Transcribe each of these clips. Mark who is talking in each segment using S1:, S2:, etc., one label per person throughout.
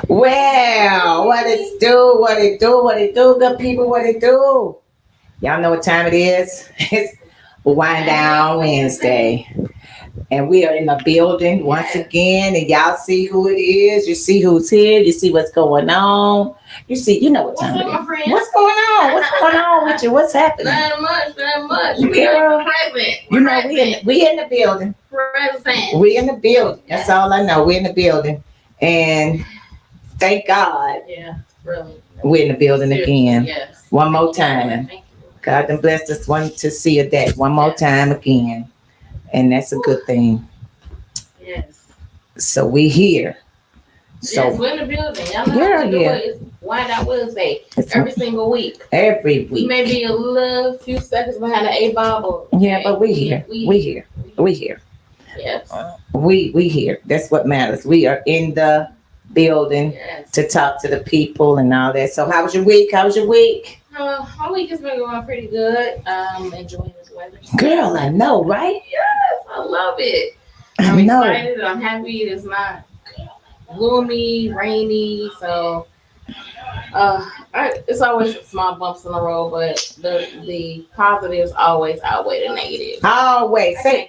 S1: Well, what it do? What it do? What it do? Good people, what it do? Y'all know what time it is? It's Wind Down Wednesday. And we are in the building once again. And y'all see who it is. You see who's here. You see what's going on. You know what time it is. What's going on? What's going on with you? What's happening?
S2: Not much.
S1: Girl,
S2: Present.
S1: you know, we in the building.
S2: Present.
S1: We in the building. That's all I know. We in the building. And thank God.
S2: Yeah, really.
S1: We're in the building again.
S2: Yes.
S1: One more time.
S2: Thank you.
S1: God done blessed us one to see a day. One more time again. And that's a good thing.
S2: Yes.
S1: So we here. So
S2: yes, we're in the building. Y'all know how to do it. It's Wind Out Wednesday every single week.
S1: Every week.
S2: We may be a little few seconds behind the A-Bible.
S1: Yeah, but we here. We here. We here.
S2: Yes.
S1: We here. That's what matters. We are in the building to talk to the people and all that. So how was your week? How was your week?
S2: My week has been going pretty good. Enjoying this weather.
S1: Girl, I know, right?
S2: Yes, I love it. I'm excited. I'm happy. It's not gloomy, rainy. So it's always small bumps in the road, but the positives always outweigh the negatives.
S1: Always. Say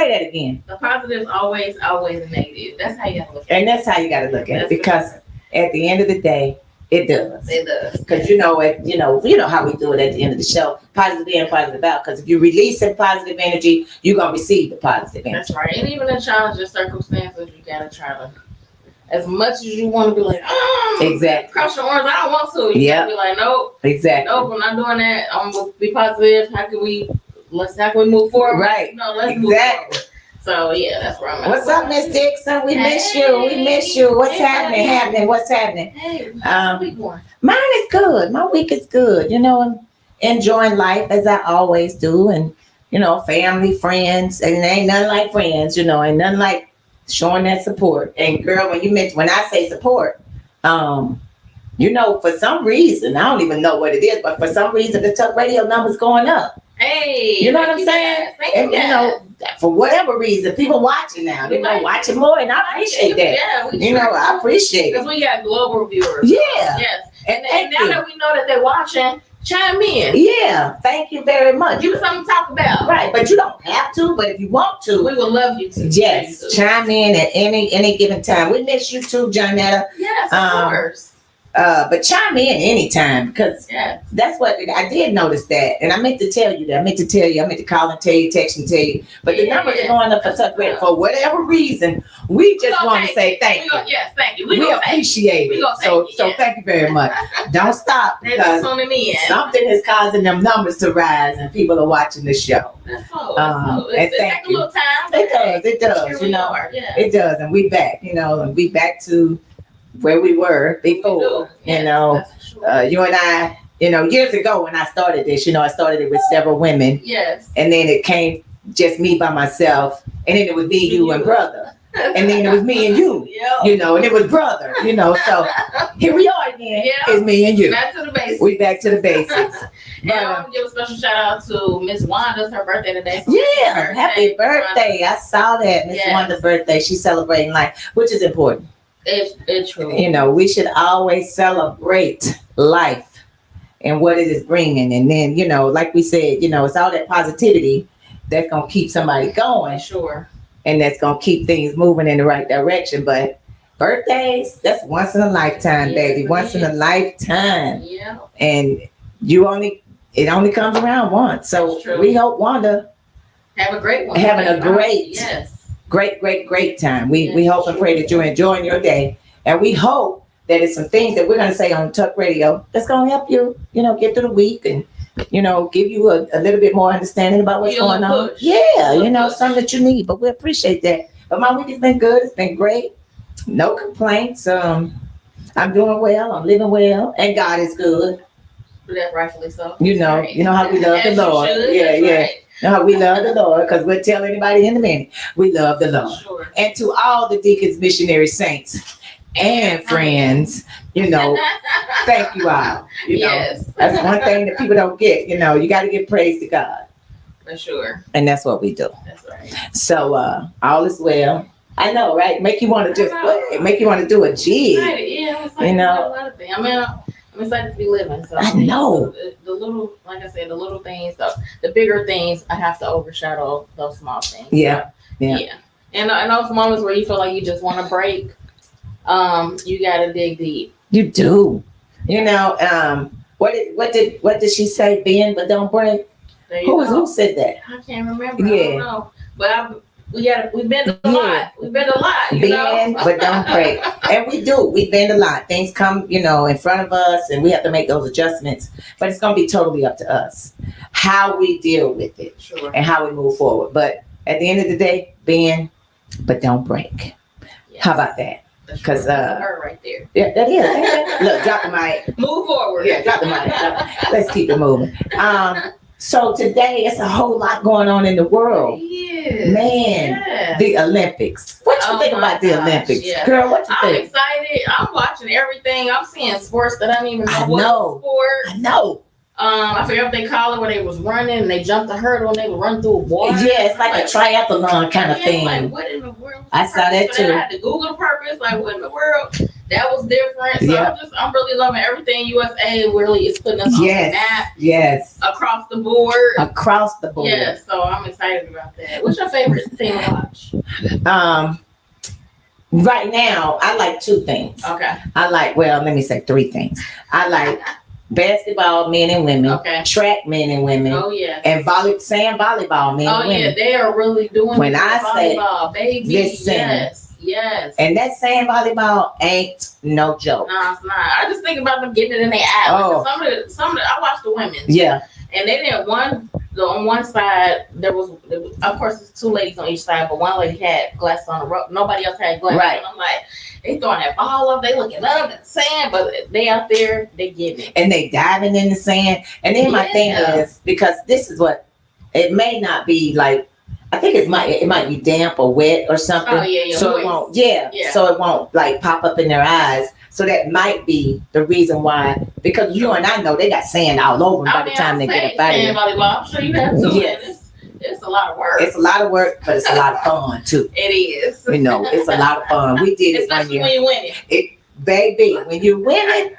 S1: that again.
S2: The positives always outweigh the negative. That's how you gotta look at it.
S1: And that's how you gotta look at it, because at the end of the day, it does.
S2: It does.
S1: Because you know how we do it at the end of the show. Positive in, positive out. Because if you release in positive energy, you're gonna receive the positive energy.
S2: That's right. And even in challenging circumstances, you gotta try to, as much as you want to be like,
S1: exactly.
S2: Cross your arms, I don't want to. You gotta be like, nope.
S1: Exactly.
S2: Nope, I'm not doing that. I'm gonna be positive. How can we move forward?
S1: Right.
S2: No, let's move forward. So yeah, that's where I'm at.
S1: What's up, Miss Dixon? We miss you. We miss you. What's happening? What's happening?
S2: Hey, week one.
S1: Mine is good. My week is good. You know, I'm enjoying life as I always do, and family, friends, and it ain't nothing like friends. Ain't nothing like showing that support. And girl, when I say support, for some reason, I don't even know what it is, but for some reason the Tuck Radio number's going up.
S2: Hey,
S1: you know what I'm saying? And for whatever reason, people watching now. They're watching more, and I appreciate that.
S2: Yeah,
S1: I appreciate it
S2: because we got global viewers.
S1: Yeah.
S2: Yes. And now that we know that they're watching, chime in.
S1: Yeah. Thank you very much.
S2: Give us something to talk about.
S1: Right, but you don't have to. But if you want to,
S2: we would love you to.
S1: Yes, chime in at any given time. We miss you too, Jonetta.
S2: Yes, of course.
S1: But chime in anytime, because that's what I did notice that, and I meant to tell you that. I meant to call and tell you, text and tell you. But the numbers are going up for Tuck Radio for whatever reason. We just want to say thank you.
S2: Yes, thank you.
S1: We appreciate it. So thank you very much. Don't stop, because something is causing them numbers to rise, and people are watching the show.
S2: And thank you. A little time.
S1: It does. It does, and we back. And we back to where we were before. You and I, years ago when I started this, I started it with several women.
S2: Yes.
S1: And then it came just me by myself. And then it was me, you, and brother. And then it was me and you. And it was brother, So here we are again. It's me and you.
S2: Back to the basics.
S1: We back to the basics.
S2: And I want to give a special shout out to Miss Wanda. It's her birthday today.
S1: So happy birthday. I saw that. Miss Wanda's birthday. She's celebrating life, which is important.
S2: It's true.
S1: We should always celebrate life and what it is bringing. And then, like we said, it's all that positivity that's going to keep somebody going.
S2: Sure.
S1: And that's going to keep things moving in the right direction. But birthdays, that's once in a lifetime, baby. Once in a lifetime.
S2: Yeah.
S1: And it only comes around once. So we hope Wanda
S2: have a great one.
S1: Having a great great time. We hope and pray that you're enjoying your day, and we hope that it's some things that we're going to say on Tuck Radio that's going to help you, get through the week and, give you a little bit more understanding about what's going on. Yeah, something that you need. But we appreciate that. But my week has been good. It's been great. No complaints. I'm doing well. I'm living well, and God is good.
S2: That's rightfully so.
S1: You know how we love the Lord. Yeah. Know how we love the Lord, because we'll tell anybody in a minute. We love the Lord.
S2: Sure.
S1: And to all the deacons, missionary saints, and friends, thank you all.
S2: Yes.
S1: That's one thing that people don't get. You got to give praise to God.
S2: For sure.
S1: And that's what we do.
S2: That's right.
S1: So all is well. I know, right? Make you want to just play. Make you want to do a jig.
S2: Yeah, I'm excited about a lot of things. I mean, I'm excited to be living. So
S1: I know.
S2: The little, like I said, the little things, the bigger things, I have to overshadow those small things.
S1: Yeah.
S2: And those moments where you feel like you just want to break, you gotta dig deep.
S1: You do. You know, what did she say? Bend but don't break. Who said that?
S2: I can't remember.
S1: Yeah.
S2: I don't know. But we bend a lot. We bend a lot.
S1: Bend but don't break. And we do. We bend a lot. Things come, in front of us, and we have to make those adjustments. But it's going to be totally up to us how we deal with it.
S2: Sure.
S1: And how we move forward. But at the end of the day, bend but don't break. Yes. How about that? Because
S2: her right there.
S1: Yeah, that is. Look, drop the mic.
S2: Move forward.
S1: Yeah, drop the mic. Let's keep it moving. So today it's a whole lot going on in the world.
S2: Yes.
S1: Man,
S2: yes.
S1: The Olympics. What you think about the Olympics?
S2: Yes.
S1: Girl, what you think?
S2: I'm excited. I'm watching everything. I'm seeing sports that I don't even know what sport.
S1: I know.
S2: I forget what they call it, where they was running and they jumped a hurdle and they would run through water.
S1: Yeah, it's like a triathlon kind of thing.
S2: Like, what in the world?
S1: I saw that too.
S2: I had to Google the purpose. Like, what in the world? That was different. So I'm really loving everything USA really is putting us on the map.
S1: Yes.
S2: Across the board.
S1: Across the board.
S2: Yeah, so I'm excited about that. What's your favorite thing to watch?
S1: Right now, I like two things.
S2: Okay.
S1: Let me say three things. I like basketball, men and women.
S2: Okay.
S1: Track, men and women.
S2: Oh yeah.
S1: And sand volleyball, men and women.
S2: Oh yeah, they are really doing
S1: when I
S2: volleyball, baby.
S1: Listen.
S2: Yes.
S1: And that sand volleyball ain't no joke.
S2: No, it's not. I just think about them getting it in their ass.
S1: Oh.
S2: Some of the I watched the women.
S1: Yeah.
S2: And they didn't on one side there was of course it's two ladies on each side, but one lady had glass on the rope. Nobody else had glass.
S1: Right.
S2: And I'm like, they throwing that ball up, they looking up at the sand, but they out there, they get it.
S1: And they diving in the sand. And then my thing is, because this is what it may not be like, I think it might be damp or wet or something.
S2: Oh yeah,
S1: so it won't so it won't like pop up in their eyes. So that might be the reason why, because you and I know they got sand all over them by the time they get up out of here.
S2: I'm sure you have to.
S1: Yes.
S2: It's a lot of work.
S1: It's a lot of work, but it's a lot of fun too.
S2: It is.
S1: It's a lot of fun. We did it one
S2: especially
S1: year.
S2: when you win it.
S1: Baby, when you win it,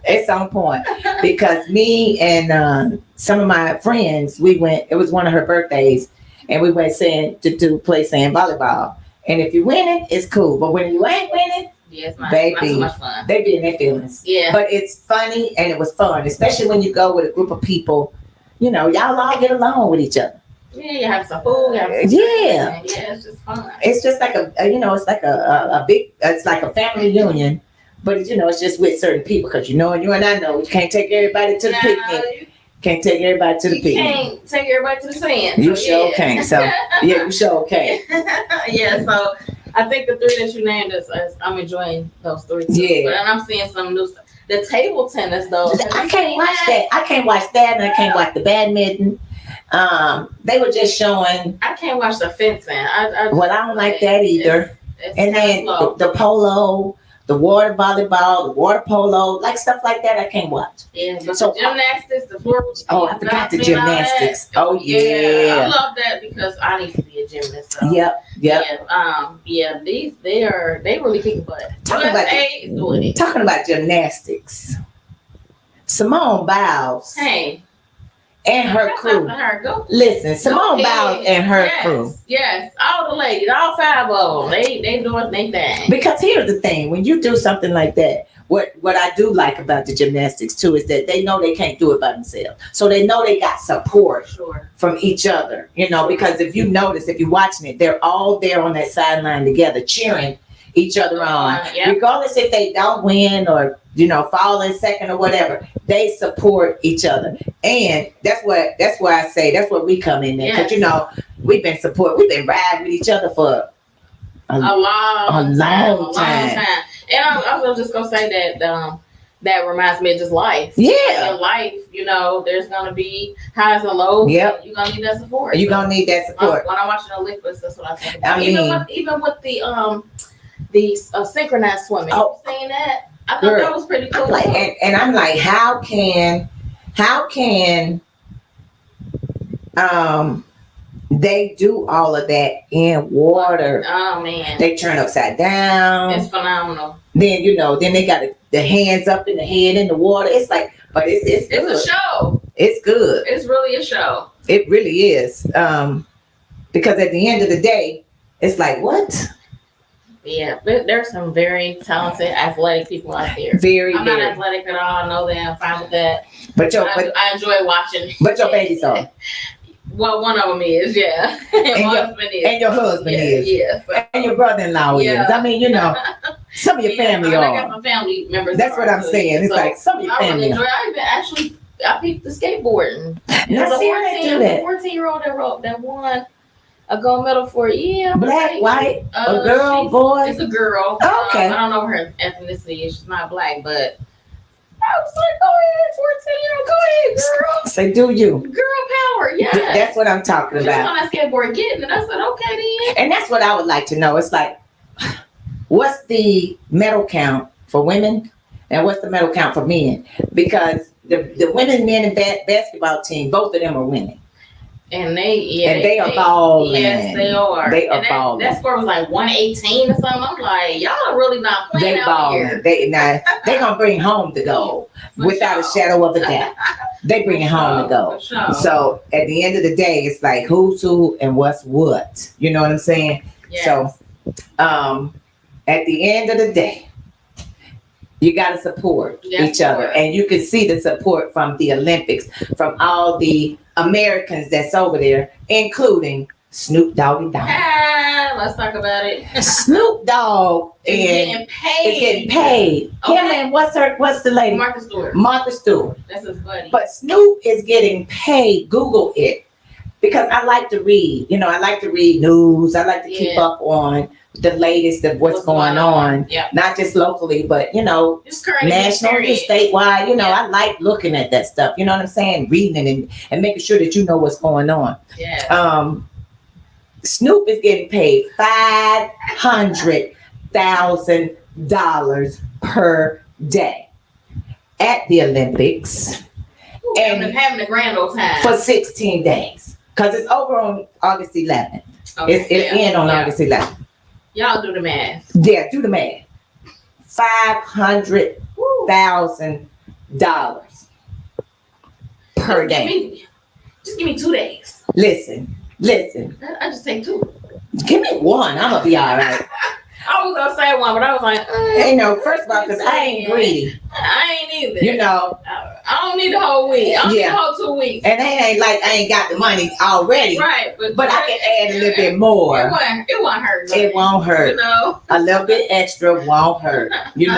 S1: it's on point. Because me and some of my friends, we went. It was one of her birthdays, and we went to play sand volleyball. And if you win it, it's cool. But when you ain't winning,
S2: it's not
S1: baby,
S2: not so much fun.
S1: They be in their feelings.
S2: Yeah.
S1: But it's funny and it was fun, especially when you go with a group of people. Y'all all get along with each other.
S2: Yeah, you have some food.
S1: Yeah,
S2: it's just fun.
S1: It's just like it's like a big, it's like a family reunion, but it's just with certain people because you and I know you can't take everybody to the picnic. Can't take everybody to the picnic.
S2: Can't take everybody to the sand.
S1: You sure can't. So yeah, you sure can't.
S2: Yeah, so I think the three that you named I'm enjoying those three too.
S1: Yeah.
S2: But I'm seeing some new stuff. The table tennis though.
S1: I can't watch that. I can't watch that, and I can't watch the badminton. They were just showing.
S2: I can't watch the fencing. I
S1: don't like that either. And then the polo, the water volleyball, the water polo, like stuff like that, I can't watch.
S2: Yeah, but the gymnastics, the floor.
S1: I forgot the gymnastics. Oh yeah.
S2: I love that because I need to be a gymnast. So.
S1: Yep.
S2: Yeah. They really kick butt.
S1: Talking about gymnastics. Simone Biles.
S2: Hey.
S1: And her crew. Listen, Simone Biles and her crew.
S2: Yes, all the ladies, all five of them, they doing their thing.
S1: Because here's the thing: when you do something like that, what I do like about the gymnastics too is that they know they can't do it by themselves, so they know they got support from each other. Because if you notice, if you're watching it, they're all there on that sideline together, cheering each other on, regardless if they don't win or fall in second or whatever. They support each other, and that's why I say that's where we come in there, because we've been riding with each other for a long time.
S2: And I was just gonna say that that reminds me of just life.
S1: Yeah,
S2: in life, there's gonna be highs and lows.
S1: Yep,
S2: you're gonna need that support.
S1: You're gonna need that support.
S2: When I'm watching the Olympics, that's what I think about. Even with the synchronized swimming. You seen that? I thought that was pretty cool.
S1: And I'm like, how can They do all of that in water.
S2: Oh man,
S1: They turn upside down.
S2: it's phenomenal.
S1: Then then they got the hands up in the head in the water. It's like, but it's good.
S2: It's a show.
S1: It's good.
S2: It's really a show.
S1: It really is. Because at the end of the day, it's like, what?
S2: Yeah, but there's some very talented, athletic people out there.
S1: Very,
S2: I'm not
S1: very.
S2: athletic at all. I know that. I'm fine with that.
S1: But
S2: I enjoy watching.
S1: but your baby's on.
S2: Well, one of them is, yeah. And my husband is.
S1: And your husband is.
S2: Yeah. So,
S1: And your brother-in-law
S2: Yeah.
S1: is. I mean, some of your family
S2: I
S1: are.
S2: got some family members.
S1: That's what I'm saying. It's
S2: So,
S1: like some of your
S2: I really
S1: family
S2: enjoy.
S1: are.
S2: I picked the skateboarding.
S1: Now, see how they do that.
S2: 14-year-old that won a gold medal for
S1: Black, white, a girl,
S2: It's
S1: boy.
S2: a girl.
S1: Okay.
S2: I don't know her ethnicity. She's not black, but I was like, go ahead, 14-year-old, go ahead, girl.
S1: Say, do you?
S2: Girl power, yeah.
S1: That's what I'm talking
S2: She was
S1: about.
S2: on that skateboard getting it. I said, okay then.
S1: And that's what I would like to know. It's like, what's the medal count for women and what's the medal count for men? Because the women, men, and basketball team, both of them are winning.
S2: And they
S1: are balling.
S2: Yes, they are.
S1: They are
S2: and
S1: balling.
S2: that score was like 118 or something. I'm like, y'all are really not playing
S1: They
S2: out
S1: balling.
S2: here.
S1: They're gonna bring home the gold
S2: For
S1: without a
S2: sure.
S1: shadow of a doubt. They bring it home the gold.
S2: For sure.
S1: So at the end of the day, it's like who's who and what's what. You know what I'm saying?
S2: Yes.
S1: So at the end of the day, you got to support
S2: Yes,
S1: each other.
S2: Lord.
S1: And you can see the support from the Olympics, from all the Americans that's over there, including Snoop Doggy Dogg.
S2: Let's talk about it.
S1: Snoop Dogg
S2: It's
S1: and
S2: getting paid.
S1: is getting paid.
S2: Okay.
S1: Him and what's the lady?
S2: Martha Stewart.
S1: Martha Stewart.
S2: That's his buddy.
S1: But Snoop is getting paid. Google it. Because I like to read. I like to read news. I like to keep
S2: Yeah.
S1: up on the latest of what's going on.
S2: Yeah.
S1: Not just locally, but
S2: It's current
S1: national and
S2: experience.
S1: statewide.
S2: Yeah.
S1: I like looking at that stuff. You know what I'm saying? Reading it and making sure that you know what's going on.
S2: Yeah.
S1: Snoop is getting paid $500,000 per day at the Olympics
S2: And having a grand old time.
S1: for 16 days. Because it's over on August 11th.
S2: Okay,
S1: It'll end on
S2: yeah.
S1: August 11th.
S2: Y'all do the math.
S1: Yeah, do the math. $500,000 per day.
S2: Just give me 2 days.
S1: Listen.
S2: I just take 2.
S1: Give me one. I'm going to be all right.
S2: I was gonna say one, but I was like,
S1: First of all, because I ain't greedy.
S2: I ain't either. I don't need the whole week. I don't need the whole 2 weeks.
S1: And it ain't like I ain't got the money already.
S2: Right,
S1: But I can add a little bit more.
S2: It won't hurt.
S1: It won't hurt. A little bit extra won't hurt. We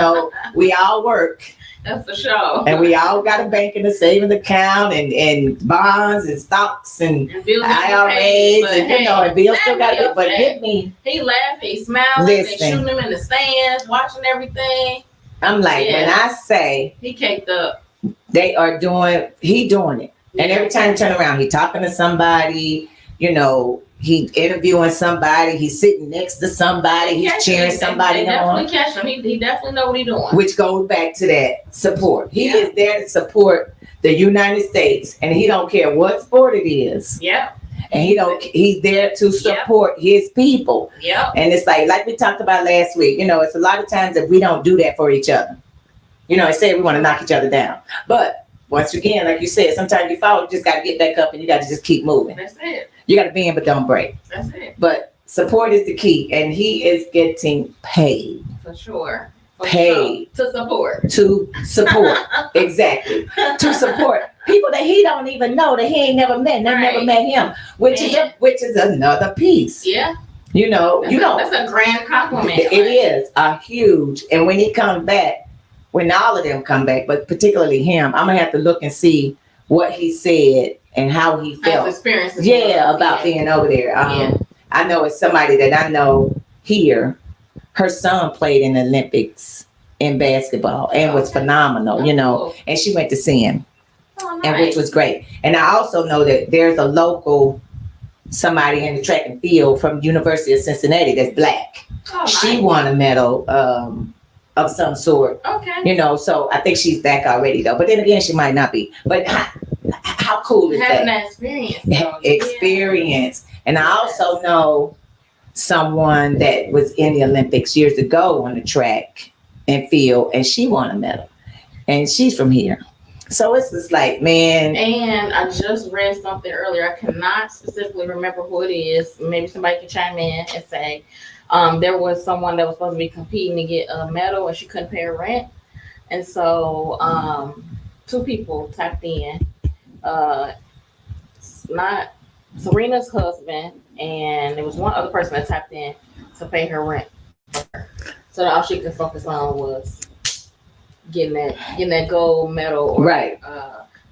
S1: all work.
S2: That's for sure.
S1: And we all got a bank and a savings account and bonds and stocks and
S2: bills
S1: IRAs and and bills still got to be. But give me.
S2: He laughing, he smiling, they shooting him in the stands, watching everything.
S1: I'm like, when I say
S2: he caked up,
S1: he doing it. And every time he turn around, he talking to somebody, he interviewing somebody, he's sitting next to somebody, he's cheering somebody on.
S2: Definitely catch him. He definitely know what he's doing.
S1: Which goes back to that support. He is there to support the United States, and he don't care what sport it is.
S2: Yeah.
S1: And he's there to support his people.
S2: Yeah.
S1: And it's like we talked about last week, it's a lot of times that we don't do that for each other. Instead we want to knock each other down. But once again, like you said, sometimes you fall, you just got to get back up and you got to just keep moving.
S2: That's it.
S1: You got to bend, but don't break.
S2: That's it.
S1: But support is the key, and he is getting paid.
S2: For sure.
S1: Paid.
S2: To support.
S1: To support. Exactly. To support people that he don't even know, that he ain't never met. They never met him, which is another piece.
S2: Yeah.
S1: That's
S2: a grand compliment.
S1: It is a huge. And when he comes back, when all of them come back, but particularly him, I'm gonna have to look and see what he said and how he felt. About being over there. I know it's somebody that I know here. Her son played in the Olympics in basketball and was phenomenal,
S2: Cool.
S1: and she went to see him,
S2: nice.
S1: and which was great. And I also know that there's a local somebody in the track and field from University of Cincinnati that's black. She won a medal of some sort.
S2: Okay.
S1: So I think she's back already though. But then again, she might not be. But how cool is
S2: Having
S1: that?
S2: experience.
S1: Experience. And I also know someone that was in the Olympics years ago on the track and field, and she won a medal. And she's from here. So it's just like, man.
S2: And I just read something earlier. I cannot specifically remember who it is. Maybe somebody can chime in and say there was someone that was supposed to be competing to get a medal and she couldn't pay her rent. And so two people tapped in. Not Serena's husband, and there was one other person that tapped in to pay her rent. So all she could focus on was getting that gold medal, or
S1: right,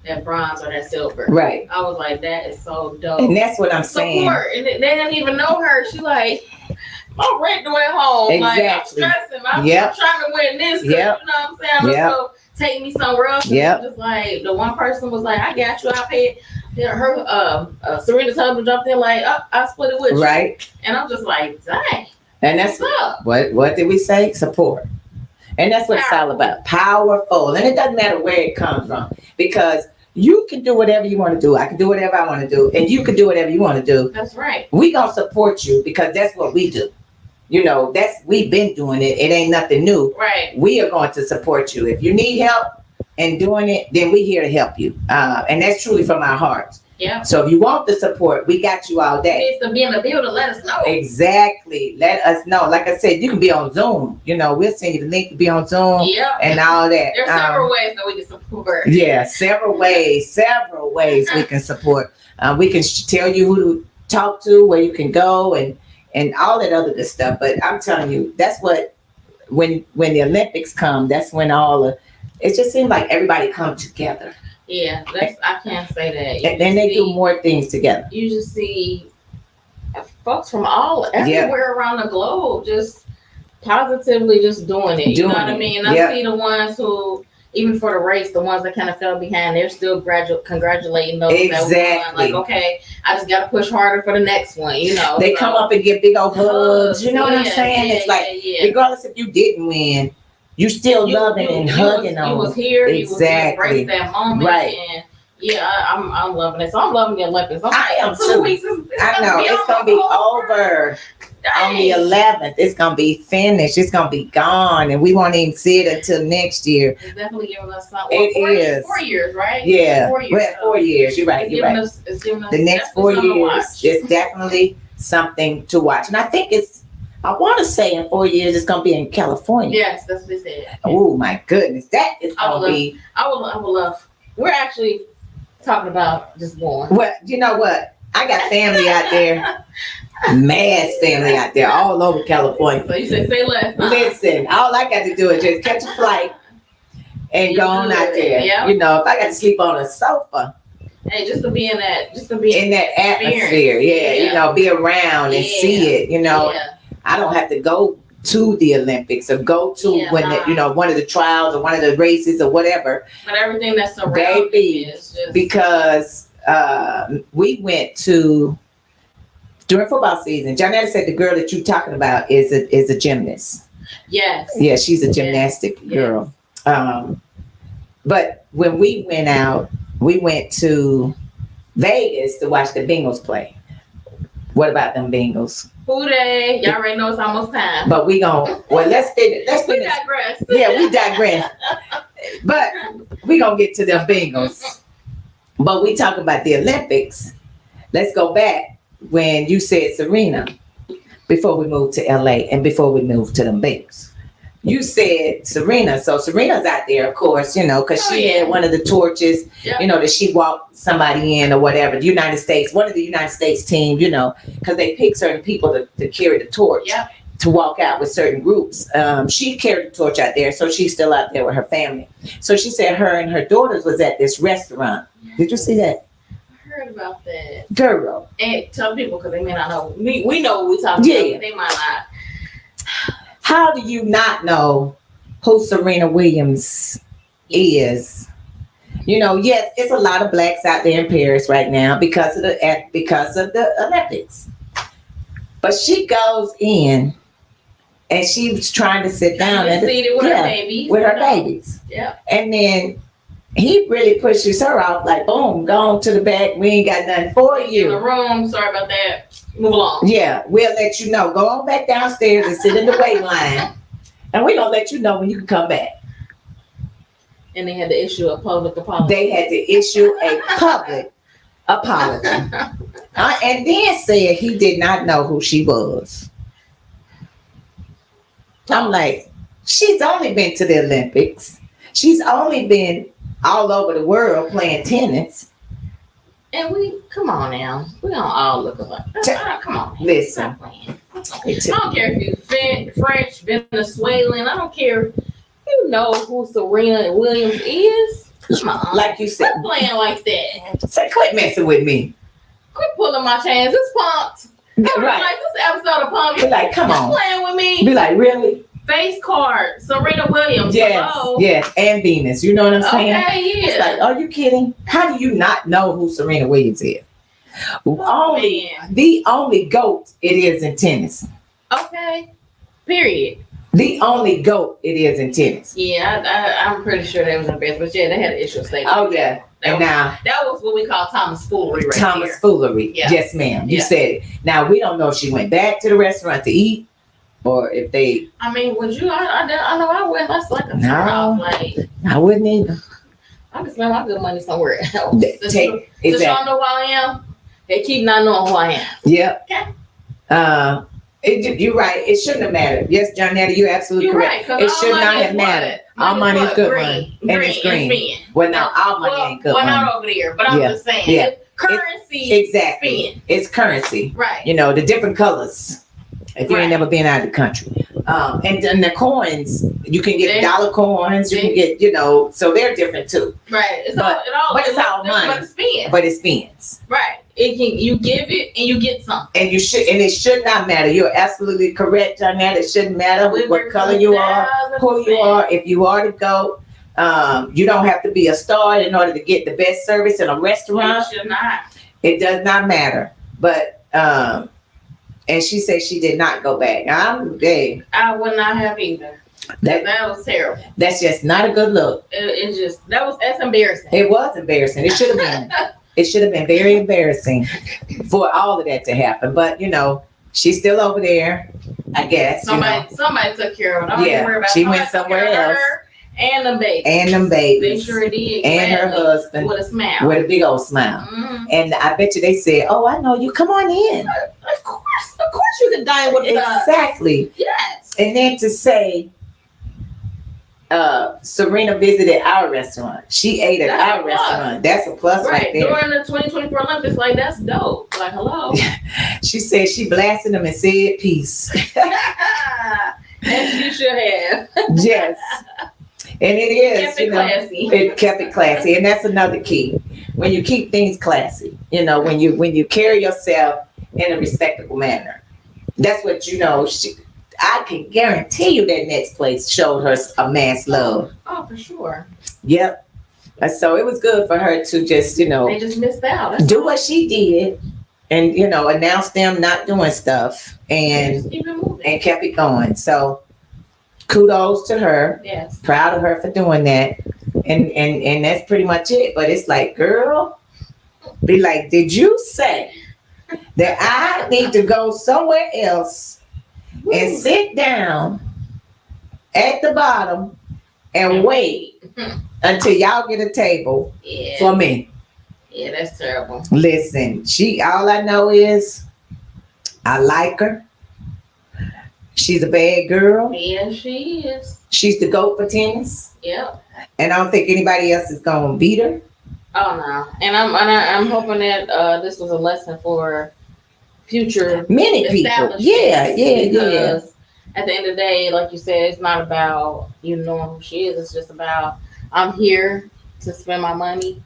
S2: that bronze or that silver.
S1: Right.
S2: I was like, that is so dope.
S1: And that's what I'm saying.
S2: Support. And they didn't even know her. She like, my rent due at home.
S1: Exactly.
S2: Like, I'm stressing. I'm trying to win this.
S1: Yep.
S2: You know what I'm saying?
S1: Yep.
S2: So take me somewhere else.
S1: Yep.
S2: Just like the one person was like, I got you. I paid. Her Serena's husband jumped in like, I split it with you.
S1: Right.
S2: And I'm just like, dang.
S1: And that's what did we say? Support. And that's what it's all about. Powerful. And it doesn't matter where it comes from, because you can do whatever you want to do. I can do whatever I want to do. And you can do whatever you want to do.
S2: That's right.
S1: We gonna support you because that's what we do. You know, we've been doing it. It ain't nothing new.
S2: Right.
S1: We are going to support you. If you need help in doing it, then we're here to help you. And that's truly from our hearts.
S2: Yeah.
S1: So if you want the support, we got you all day.
S2: It's to be in the building, let us know.
S1: Exactly. Let us know. Like I said, you can be on Zoom. You know, we'll send you the link to be on Zoom and all that.
S2: There's several ways that we can support.
S1: Yeah, several ways we can support. We can tell you who to talk to, where you can go, and all that other good stuff. But I'm telling you, that's what, when the Olympics come, that's when it just seems like everybody come together.
S2: Yeah, I can't say that.
S1: And they do more things together.
S2: You just see folks from everywhere around the globe just positively just doing it. You know what I mean? I see the ones who, even for the race, the ones that kind of fell behind, they're still congratulating those that won. Like, okay, I just got to push harder for the next one, you know.
S1: They come up and give big old hugs. You know what I'm saying? It's like, regardless if you didn't win, you still loving and hugging on.
S2: You was here.
S1: Exactly.
S2: You was that moment.
S1: Right.
S2: And I'm loving it. So I'm loving the Olympics.
S1: I am too. I know. It's going to be over on the 11th. It's going to be finished. It's going to be gone. And we won't even see it until next year.
S2: It's definitely giving us something.
S1: It is.
S2: 4 years, right?
S1: Yeah.
S2: 4 years.
S1: We're at 4 years. You're right.
S2: It's giving us
S1: the next 4 years is definitely something to watch. And I think I want to say in 4 years it's going to be in California.
S2: Yes, that's what they said.
S1: Oh my goodness, that is going to be.
S2: I would love. We're actually talking about just going.
S1: Well, you know what? I got family out there, mad family out there, all over California.
S2: So you said say less.
S1: Listen, all I got to do is just catch a flight and go on out there.
S2: Yep.
S1: You know, if I got to sleep on a sofa.
S2: Hey, just to be in that
S1: atmosphere, you know, be around and see it, you know.
S2: Yeah.
S1: I don't have to go to the Olympics or go to one of the trials or one of the races or whatever.
S2: But everything that's surrounding is just
S1: because we went to during football season. Janetta said the girl that you're talking about is a gymnast.
S2: Yes.
S1: Yeah, she's a gymnastic girl. But when we went out, we went to Vegas to watch the Bengals play. What about them Bengals?
S2: Who they? Y'all already know it's almost time.
S1: But let's finish.
S2: We digress.
S1: Yeah, we digress. But we gonna get to them Bengals. But we talk about the Olympics. Let's go back when you said Serena before we moved to LA and before we moved to them Bengals. You said Serena. So Serena's out there, of course, you know, because she had one of the torches, you know, that she walked somebody in or whatever. The United States, one of the United States team, you know, because they pick certain people to carry the torch, to walk out with certain groups. She carried the torch out there, so she's still out there with her family. So she said her and her daughters was at this restaurant. Did you see that?
S2: I heard about that.
S1: Girl.
S2: And tell people because they may not know. We know what we talking about, but they might not.
S1: How do you not know who Serena Williams is? You know, yes, it's a lot of blacks out there in Paris right now because of the Olympics. But she goes in and she was trying to sit down
S2: and with her babies.
S1: With her babies.
S2: Yeah.
S1: And then he really pushes her off like, boom, go on to the back. We ain't got nothing for you.
S2: In the room. Sorry about that. move along.
S1: Yeah, we'll let you know. Go on back downstairs and sit in the wait line, and we're gonna let you know when you can come back.
S2: And they had to issue a public apology.
S1: They had to issue a public apology, and then said he did not know who she was. I'm like, she's only been to the Olympics. She's only been all over the world playing tennis.
S2: And come on now. We don't all look alike. Come on.
S1: Listen.
S2: Stop playing. I don't care if you're French, Venezuelan. I don't care. You know who Serena Williams is. Come on.
S1: Like you said.
S2: Quit playing like that.
S1: Say, quit messing with me.
S2: Quit pulling my chains. It's Punk'd.
S1: Right.
S2: Like this episode of Punk'd.
S1: Be like, come on.
S2: Playing with me.
S1: Be like, really?
S2: Face card, Serena Williams.
S1: Yes,
S2: Hello.
S1: yes, and Venus. You know what I'm saying?
S2: Okay, yeah.
S1: It's like, are you kidding? How do you not know who Serena Williams is? The only GOAT it is in tennis.
S2: Okay. Period.
S1: The only GOAT it is in tennis.
S2: Yeah, I'm pretty sure they was in best, but yeah, they had an issue state.
S1: Oh yeah. That
S2: was what we call Thomas Foolery right
S1: Thomas
S2: there.
S1: Foolery.
S2: Yeah.
S1: Yes, ma'am. You
S2: Yeah.
S1: said it. Now we don't know if she went back to the restaurant to eat or if they.
S2: I mean, would you? I know I wouldn't. That's like a turn off. Like
S1: I wouldn't either.
S2: I can spend my good money somewhere else.
S1: Exactly.
S2: Does y'all know who I am? They keep not knowing who I am.
S1: Yep.
S2: Okay.
S1: You're right. It shouldn't have mattered. Yes, Johnetta, you're absolutely correct.
S2: Right,
S1: it should not have mattered. Our money is good money, and it's green. Well, now our money ain't good money.
S2: Not over there, but I'm just saying.
S1: Yeah.
S2: Currency.
S1: Exactly.
S2: Spin.
S1: It's currency.
S2: Right.
S1: You know, the different colors. If you ain't never been out of the country. And then the coins, you can get dollar coins, you can get, so they're different too.
S2: Right. It's
S1: all money.
S2: But it spins.
S1: But it spins.
S2: Right. You give it and you get something. And
S1: it should not matter. You're absolutely correct on that. It shouldn't matter what color you are, who you are. If you are to go, you don't have to be a star in order to get the best service in a restaurant.
S2: It should not.
S1: It does not matter. But and she said she did not go back.
S2: I would not have either. That was terrible.
S1: That's just not a good look.
S2: That's embarrassing.
S1: It was embarrassing. It should have been. It should have been very embarrassing for all of that to happen. But she's still over there, I guess.
S2: Somebody took care of it.
S1: She went somewhere else.
S2: And them babies.
S1: And them babies.
S2: They sure did.
S1: And her husband.
S2: With a smile.
S1: With a big old smile.
S2: Mm-hmm.
S1: And I bet you they said, "Oh, I know you. Come on in."
S2: Of course you can dine with us.
S1: Exactly.
S2: Yes.
S1: And then to say, Serena visited our restaurant. She ate at our restaurant. That's a plus right there.
S2: During the 2024 Olympics, like that's dope. Like, hello.
S1: She said she blasted them and said peace.
S2: As you should have.
S1: Yes. And it is,
S2: classy.
S1: It kept it classy. And that's another key. When you keep things classy, when you carry yourself in a respectable manner. That's what I can guarantee you that next place showed her a mass love.
S2: Oh, for sure.
S1: Yep. So it was good for her to just,
S2: They just missed out. That's
S1: do what she did and, announce them not doing stuff and kept it going. So kudos to her.
S2: Yes.
S1: Proud of her for doing that. And that's pretty much it. But it's like, girl, be like, did you say that I need to go somewhere else and sit down at the bottom and wait until y'all get a table for me?
S2: Yeah, that's terrible.
S1: Listen, all I know is I like her. She's a bad girl.
S2: Yeah, she is.
S1: She's the GOAT for tennis.
S2: Yep.
S1: And I don't think anybody else is gonna beat her.
S2: Oh no. And I'm hoping that this was a lesson for future
S1: many people. Yeah.
S2: At the end of the day, like you said, it's not about knowing who she is. It's just about I'm here to spend my money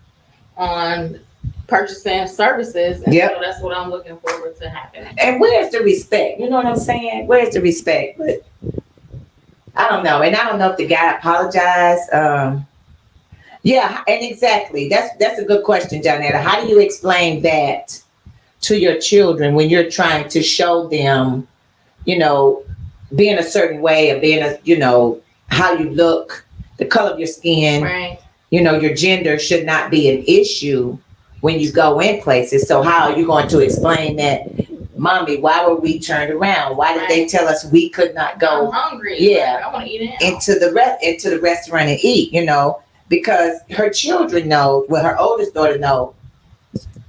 S2: on purchasing services, and so that's what I'm looking forward to happening.
S1: And where's the respect? You know what I'm saying? Where's the respect? But I don't know, and I don't know if the guy apologized. Yeah, and exactly. That's a good question, Johnetta. How do you explain that to your children when you're trying to show them, being a certain way or being how you look, the color of your skin,
S2: right?
S1: Your gender should not be an issue when you go in places. So how are you going to explain that Mommy, why were we turned around? Why did they tell us we could not go?
S2: I'm hungry.
S1: Yeah,
S2: like, I want to eat
S1: into the restaurant and eat. Because her children know. Well, her oldest daughter knows.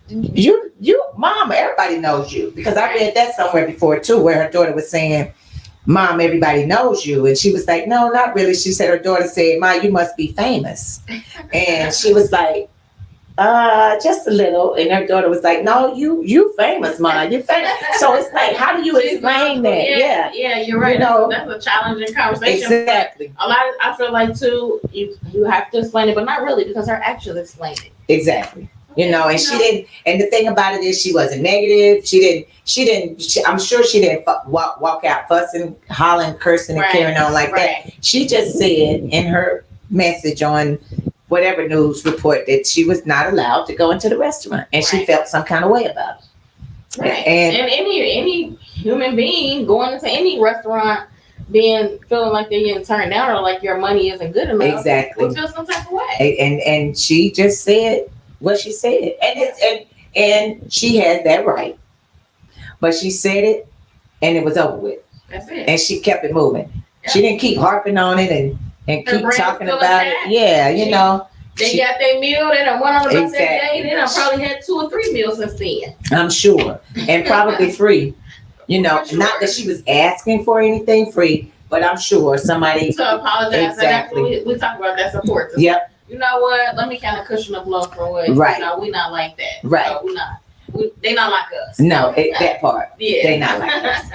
S1: You, Mom, everybody knows you. Because I read that somewhere before too, where her daughter was saying, Mom, everybody knows you. And she was like, no, not really. She said, her daughter said, Ma, you must be famous. And she was like, just a little. And her daughter was like, no, you famous, Ma, you famous. So it's like, how do you explain that?
S2: Yeah, you're right. That's a challenging conversation.
S1: Exactly.
S2: I feel like too, you have to explain it, but not really, because her actions explain it.
S1: Exactly. And she didn't, and the thing about it is she wasn't negative. I'm sure she didn't walk out fussing, hollering, cursing, and carrying on like that. She just said in her message on whatever news report that she was not allowed to go into the restaurant, and she felt some kind of way about it.
S2: Right. And any human being going into any restaurant feeling like they're getting turned down or like your money isn't good enough,
S1: exactly,
S2: would feel some type of way.
S1: And she just said what she said, and she has that right. But she said it, and it was over with.
S2: That's it.
S1: And she kept it moving. Yeah. She didn't keep harping on it and keep talking about it. Yeah,
S2: They got their meal. They done went on the bus that day. They done probably had 2 or 3 meals since then.
S1: I'm sure, and probably free. Not that she was asking for anything free, but I'm sure somebody
S2: to apologize.
S1: Exactly.
S2: We talk about that support.
S1: Yep.
S2: You know what? Let me kind of cushion the blow for what.
S1: Right.
S2: We not like that.
S1: Right.
S2: So we not. They not like us.
S1: No, that part.
S2: Yeah.
S1: They not like us.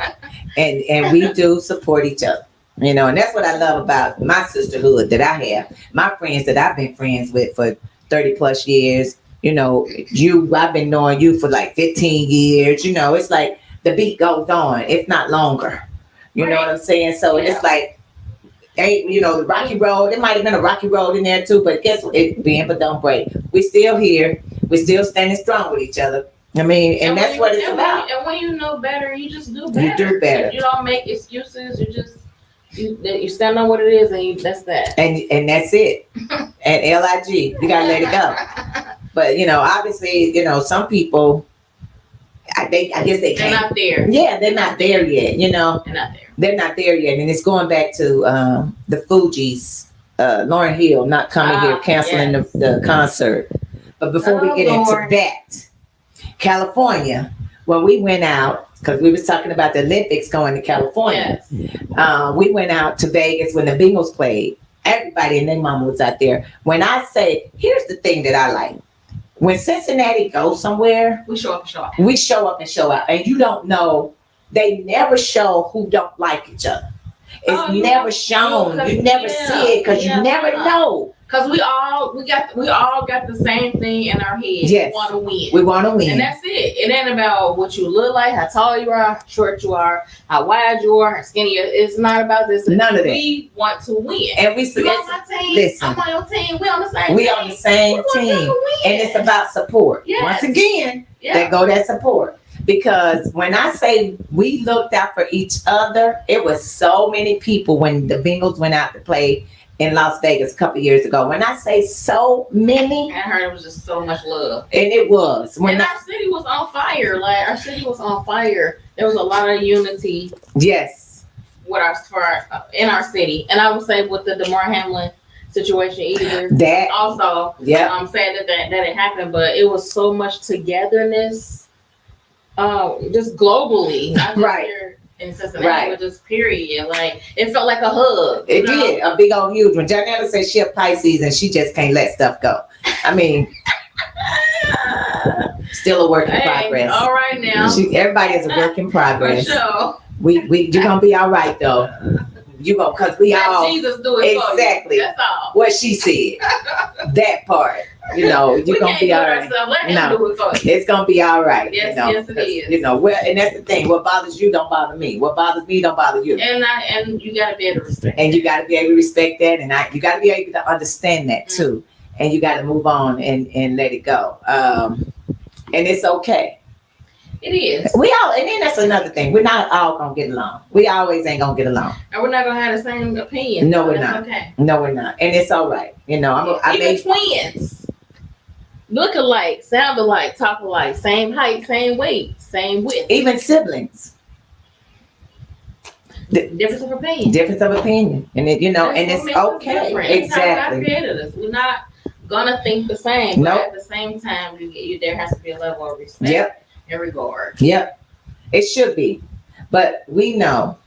S1: And we do support each other. And that's what I love about my sisterhood that I have. My friends that I've been friends with for 30 plus years. I've been knowing you for like 15 years. It's like the beat goes on, if not longer. You know what I'm saying? So it's like, the rocky road. It might have been a rocky road in there too, but guess what? It bend but don't break. We still here. We still standing strong with each other. And that's what it's about.
S2: And when you know better, you just do better.
S1: You do better.
S2: You don't make excuses. You just you stand on what it is, and that's that.
S1: And that's it. At LIG, you gotta let it go. But obviously, some people, I guess they can't.
S2: They're not there.
S1: Yeah, they're not there yet.
S2: They're not there.
S1: They're not there yet, and it's going back to the Fugees, Lauryn Hill not coming here, canceling the concert. But before we get into that, California, when we went out, because we was talking about the Olympics going to California, we went out to Vegas when the Bengals played. Everybody and their mama was out there. When I say, here's the thing that I like. When Cincinnati goes somewhere,
S2: we show up and show out.
S1: We show up and show out. And you don't know, they never show who don't like each other. It's never shown. You never see it because you never know.
S2: Because we all got the same thing in our head.
S1: Yes.
S2: We want to win.
S1: We want to win.
S2: And that's it. It ain't about what you look like, how tall you are, how short you are, how wide you are, how skinny you are. It's not about this.
S1: None of that.
S2: We want to win.
S1: And we
S2: you on my team.
S1: Listen.
S2: I'm on your team. We on the same team.
S1: We on the same team. And it's about support.
S2: Yes.
S1: Once again, there go that support. Because when I say we looked out for each other, it was so many people when the Bengals went out to play in Las Vegas a couple years ago. When I say so many,
S2: I heard it was just so much love.
S1: And it was.
S2: Our city was on fire. Our city was on fire. There was a lot of unity.
S1: Yes.
S2: In our city. And I would say with the DeMar Hamlin situation either.
S1: That
S2: also.
S1: Yeah.
S2: I'm sad that it happened, but it was so much togetherness. Just globally. Not just here in Cincinnati, but just period. Like it felt like a hug.
S1: It did, a big old huge one. Janella said she a Pisces and she just can't let stuff go. I mean, still a work in progress.
S2: All right now.
S1: Everybody is a work in progress.
S2: For sure.
S1: You're gonna be all right though. You gonna, cause we
S2: let
S1: all
S2: Jesus do it
S1: exactly.
S2: For you. That's all.
S1: What she said. That part. You're gonna be all right.
S2: Let him do it for you.
S1: It's gonna be all right.
S2: Yes, yes, it is.
S1: And that's the thing. What bothers you don't bother me. What bothers me don't bother you.
S2: And you gotta be able to respect.
S1: And you gotta be able to respect that, and you gotta be able to understand that too. And you gotta move on and let it go. And it's okay.
S2: It is.
S1: And then that's another thing. We're not all gonna get along. We always ain't gonna get along.
S2: And we're not gonna have the same opinion.
S1: No, we're not.
S2: Okay.
S1: No, we're not. And it's all right. I
S2: Even twins. look alike, sound alike, talk alike, same height, same weight, same width.
S1: Even siblings.
S2: Difference of opinion.
S1: Difference of opinion. And it, and it's okay. Exactly.
S2: God created us. We're not gonna think the same.
S1: Nope.
S2: But at the same time, there has to be a level of respect and regard.
S1: Yep. It should be. But we know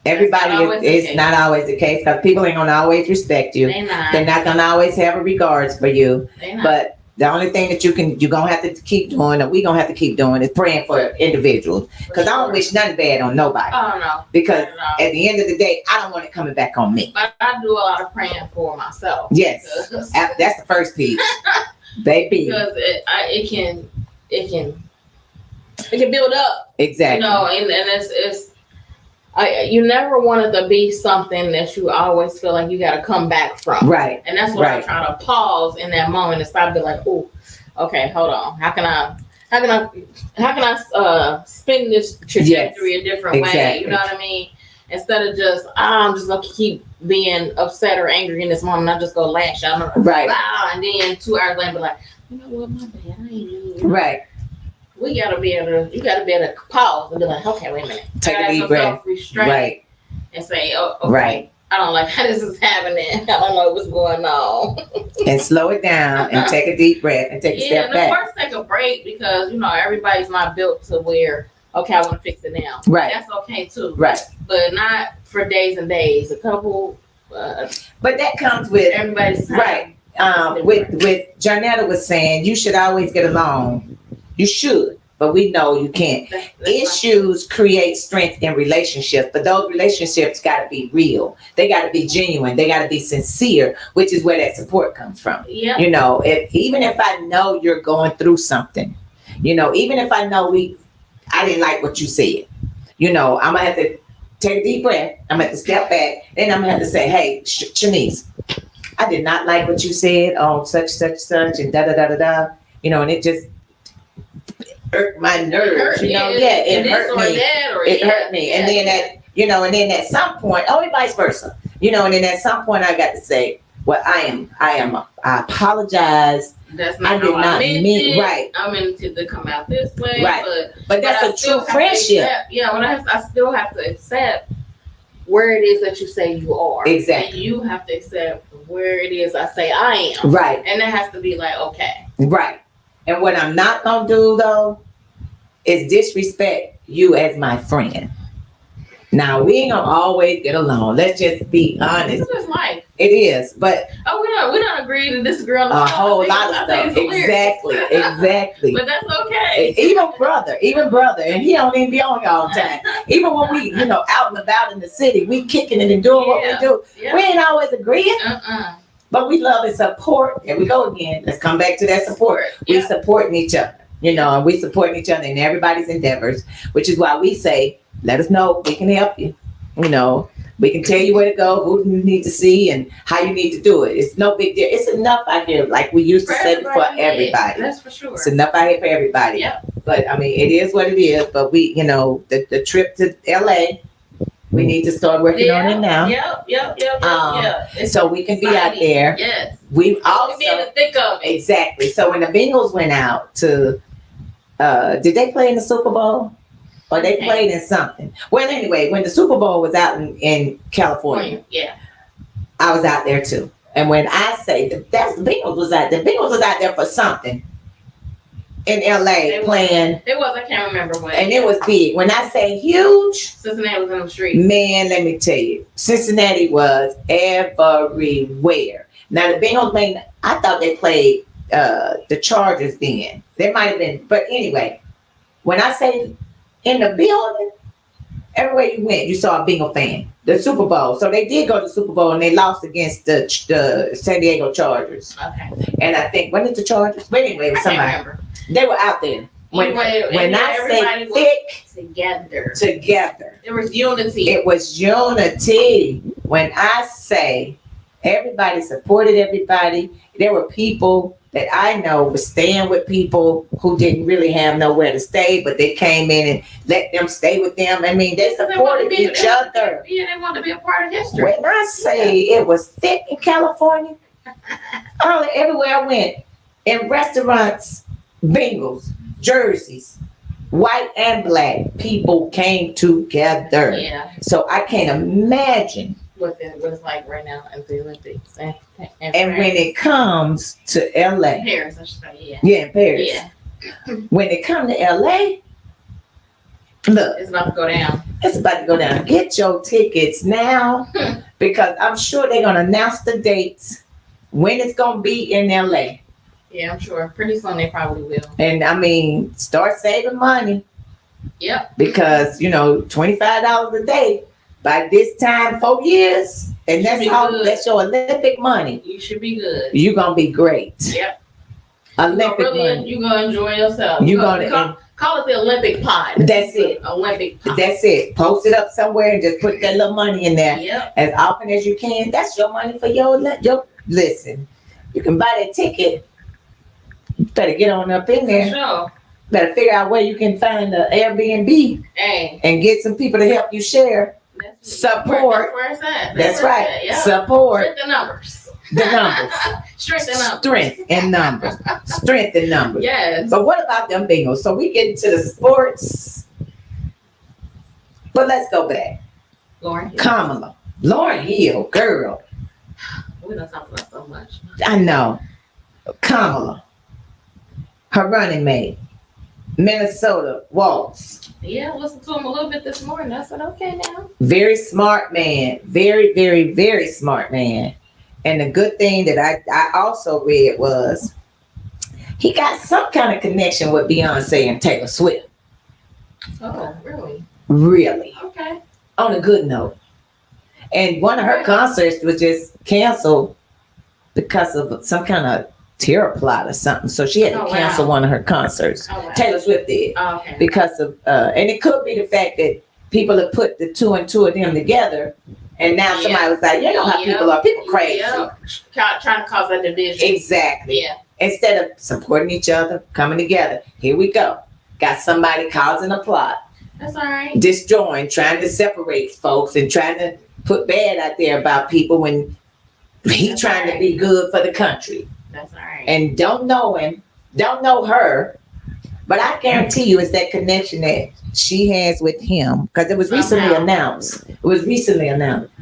S1: everybody is not always the case, because people ain't gonna always respect you. They're not gonna always have a regards for you. But the only thing that you're gonna have to keep doing, or we gonna have to keep doing, is praying for individuals. Because I don't wish nothing bad on nobody.
S2: Oh no.
S1: Because at the end of the day, I don't want it coming back on me.
S2: But I do a lot of praying for myself.
S1: Yes. That's the first piece. Baby.
S2: Because it can build up.
S1: Exactly.
S2: And it's you never want it to be something that you always feel like you got to come back from.
S1: Right.
S2: And that's what I try to pause in that moment and stop, be like, oh, okay, hold on. How can I spin this trajectory a different way? You know what I mean? Instead of just, I'm just gonna keep being upset or angry in this moment, I just go lash out.
S1: Right.
S2: And then 2 hours later, be like, you know what, my bad, I ain't mean.
S1: Right.
S2: You gotta be able to pause and be like, okay, wait a minute.
S1: Take a deep breath.
S2: Right. And say, oh, okay.
S1: Right.
S2: I don't like how this is happening. I don't know what's going on.
S1: And slow it down and take a deep breath and take a step back.
S2: First take a break, because everybody's not built to where, okay, I want to fix it now.
S1: Right.
S2: That's okay too.
S1: Right.
S2: But not for days and days. A couple.
S1: But that comes with
S2: everybody's time.
S1: Right. With Janetta was saying, you should always get along. You should, but we know you can't. That's Issues create strength in relationships, but those relationships got to be real. They got to be genuine. They got to be sincere, which is where that support comes from.
S2: Yeah.
S1: Even if I know you're going through something, even if I know I didn't like what you said, I'm gonna have to take a deep breath. I'm gonna have to step back. Then I'm gonna have to say, hey, Shanice, I did not like what you said on such, and da da da da da. And it just hurt my nerves. It hurt me. It hurt me. And then at some point, and vice versa. And then at some point I got to say, well, I apologize.
S2: That's not how I meant it. Right. I meant it to come out this way.
S1: Right. But that's a true friendship.
S2: I still have to accept where it is that you say you are.
S1: Exactly.
S2: And you have to accept where it is I say I am.
S1: Right.
S2: And it has to be like, okay.
S1: Right. And what I'm not going to do, though, is disrespect you as my friend. Now, we ain't going to always get along. Let's just be honest.
S2: This is life.
S1: It is, but...
S2: we don't agree to disagree on
S1: a whole lot of stuff. Exactly.
S2: But that's okay.
S1: Even brother, and he don't even be on here all the time. Even when we, out and about in the city, we kicking it and doing what we do. Yeah. We ain't always agreeing. But we love and support. And we go again. Let's come back to that support. We supporting each other, and we supporting each other in everybody's endeavors, which is why we say, let us know. We can help you. We can tell you where to go, who you need to see, and how you need to do it. It's no big deal. It's enough out here, like we used to say, for everybody.
S2: That's for sure.
S1: It's enough out here for everybody.
S2: Yep.
S1: But it is what it is. But we, the trip to LA, we need to start working on it now.
S2: Yep.
S1: So we can be out there.
S2: Yes.
S1: We also
S2: be in the thick of it.
S1: Exactly. So when the Bengals went out to, did they play in the Super Bowl? Or they played in something. Well, anyway, when the Super Bowl was out in California, I was out there too. And when I say the Bengals was out there for something in LA playing.
S2: It was, I can't remember what.
S1: And it was big. When I say huge,
S2: Cincinnati was in the street.
S1: Man, let me tell you, Cincinnati was everywhere. Now the Bengals I thought they played the Chargers then. They might have been, but anyway, when I say in the building, everywhere you went, you saw a Bengal fan. The Super Bowl. So they did go to the Super Bowl and they lost against the San Diego Chargers.
S2: Okay.
S1: And I think, wasn't it the Chargers? But anyway, it was somebody. They were out there. When I say thick, together.
S2: There was unity.
S1: It was unity. When I say everybody supported everybody, there were people that I know was staying with people who didn't really have nowhere to stay, but they came in and let them stay with them. They supported each other.
S2: Yeah, they wanted to be a part of history.
S1: When I say it was thick in California, everywhere I went, in restaurants, bingles, jerseys, white and black people came together.
S2: Yeah.
S1: So I can't imagine
S2: what it's like right now at the Olympics and
S1: when it comes to LA.
S2: Paris, I should say, yeah.
S1: Yeah, in Paris.
S2: Yeah.
S1: When it comes to LA, look,
S2: it's about to go down.
S1: It's about to go down. Get your tickets now because I'm sure they're gonna announce the dates when it's gonna be in LA.
S2: Yeah, I'm sure. Pretty soon they probably will.
S1: And I mean, start saving money.
S2: Yep.
S1: Because $25 a day. By this time, 4 years, and that's your Olympic money.
S2: You should be good.
S1: You're gonna be great.
S2: Yep.
S1: Olympic money.
S2: You're gonna enjoy yourself.
S1: You're gonna
S2: call it the Olympic pod.
S1: That's it.
S2: Olympic pod.
S1: That's it. Post it up somewhere and just put that little money in there.
S2: Yep.
S1: As often as you can. That's your money for your listen. You can buy that ticket. You better get on up in there.
S2: Sure.
S1: Better figure out where you can find the Airbnb and get some people to help you share. Support.
S2: That's where it's at.
S1: That's right.
S2: Yep.
S1: Support.
S2: The numbers.
S1: The numbers.
S2: Strength in numbers.
S1: Strength in numbers. Strength in numbers.
S2: Yes.
S1: But what about them bingos? So we get into the sports. But let's go back.
S2: Lauryn Hill.
S1: Kamala. Lauryn Hill, girl.
S2: We don't talk about so much.
S1: I know. Kamala. Her running mate. Minnesota, Waltz.
S2: Yeah, listened to him a little bit this morning. I said, okay now.
S1: Very smart man. Very, very, very smart man. And the good thing that I also read was he got some kind of connection with Beyonce and Taylor Swift.
S2: Oh, really?
S1: Really.
S2: Okay.
S1: On a good note. And one of her concerts was just canceled because of some kind of terror plot or something. So she had to cancel one of her concerts.
S2: Oh, wow.
S1: Taylor Swift did.
S2: Oh, okay.
S1: Because of, and it could be the fact that people have put the two and two of them together. And now somebody was like, you know how people are. People crazy.
S2: Trying to cause that division.
S1: Exactly.
S2: Yeah.
S1: Instead of supporting each other, coming together. Here we go. Got somebody causing a plot.
S2: That's all right.
S1: Disjoin, trying to separate folks and trying to put bad out there about people when he's trying to be good for the country.
S2: That's all right.
S1: And don't know him, don't know her, but I guarantee you it's that connection that she has with him because it was recently announced. It was recently announced.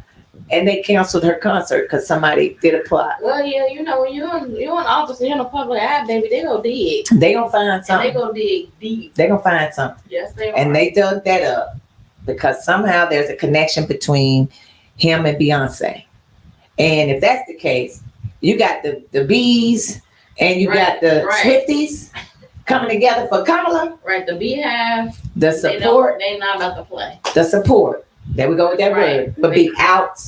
S1: And they canceled her concert because somebody did a plot.
S2: Well, yeah, you know, when you're in office and you're in a public eye, baby, they gonna dig.
S1: They gonna find something.
S2: And they gonna dig deep.
S1: They gonna find something.
S2: Yes, they are.
S1: And they dug that up because somehow there's a connection between him and Beyonce. And if that's the case, you got the bees and you got the Swifties coming together for Kamala.
S2: Right, the Beehive.
S1: The support.
S2: They not about to play.
S1: The support. There we go with that word. But be out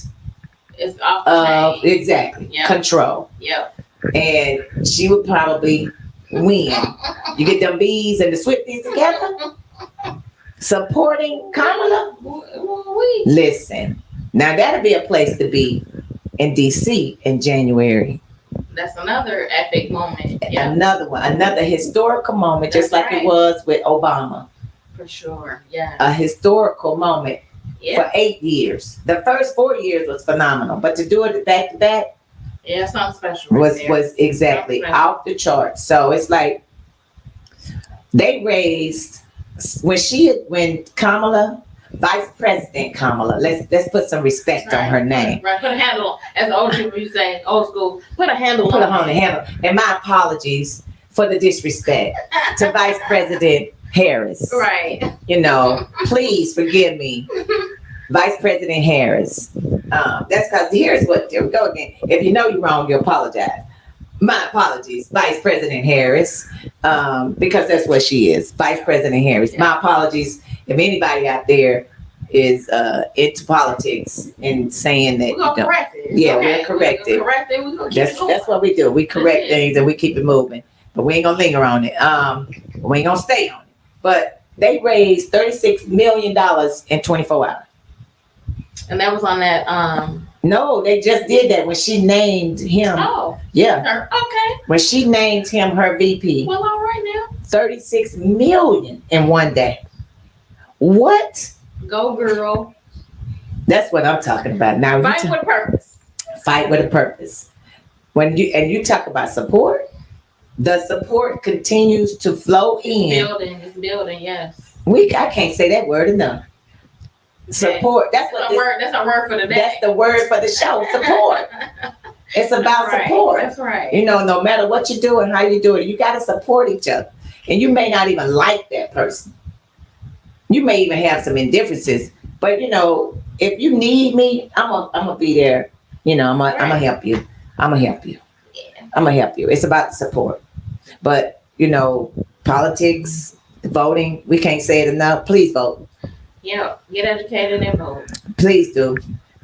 S2: it's off of
S1: exactly control.
S2: Yep.
S1: And she would probably win. You get them bees and the Swifties together, supporting Kamala. Listen, now that'll be a place to be in DC in January.
S2: That's another epic moment.
S1: Yeah. Another one, another historical moment, just like it was with Obama.
S2: For sure. Yeah.
S1: A historical moment. For 8 years. The first 4 years was phenomenal, but to do it back to back,
S2: something special.
S1: Was exactly off the charts. So it's like they raised when Kamala, Vice President Kamala, let's put some respect on her name.
S2: Right, put a handle, as the old people you say, old school, put a handle
S1: on
S2: the
S1: handle. And my apologies for the disrespect to Vice President Harris.
S2: Right.
S1: You know, please forgive me. Vice President Harris. That's because here's what, there we go again. If you know you're wrong, you apologize. My apologies, Vice President Harris, because that's what she is, Vice President Harris. Yeah. My apologies if anybody out there is into politics and saying that.
S2: We're going to correct it.
S1: Yeah, we'll correct it.
S2: Correct it. We're going to keep it going. That's
S1: what we do. We correct things and we keep it moving. But we ain't going to linger on it. We ain't going to stay on it. But they raised $36 million in 24 hours.
S2: And that was on that.
S1: No, they just did that when she named him.
S2: Oh.
S1: Yeah.
S2: Okay.
S1: When she named him her VP.
S2: Well, all right now.
S1: 36 million in one day. What?
S2: Go girl.
S1: That's what I'm talking about. Now
S2: fight with a purpose.
S1: Fight with a purpose. When you talk about support, the support continues to flow in.
S2: It's building, yes.
S1: I can't say that word enough. Support. That's a
S2: word for the day.
S1: That's the word for the show. Support. It's about support.
S2: That's right.
S1: No matter what you do and how you do it, you got to support each other. And you may not even like that person. You may even have some indifferences. But if you need me, I'm gonna be there. I'm gonna help you. I'm gonna help you.
S2: Yeah.
S1: I'm gonna help you. It's about support. But politics, voting, we can't say it enough. Please vote.
S2: Yeah, get educated and vote.
S1: Please do.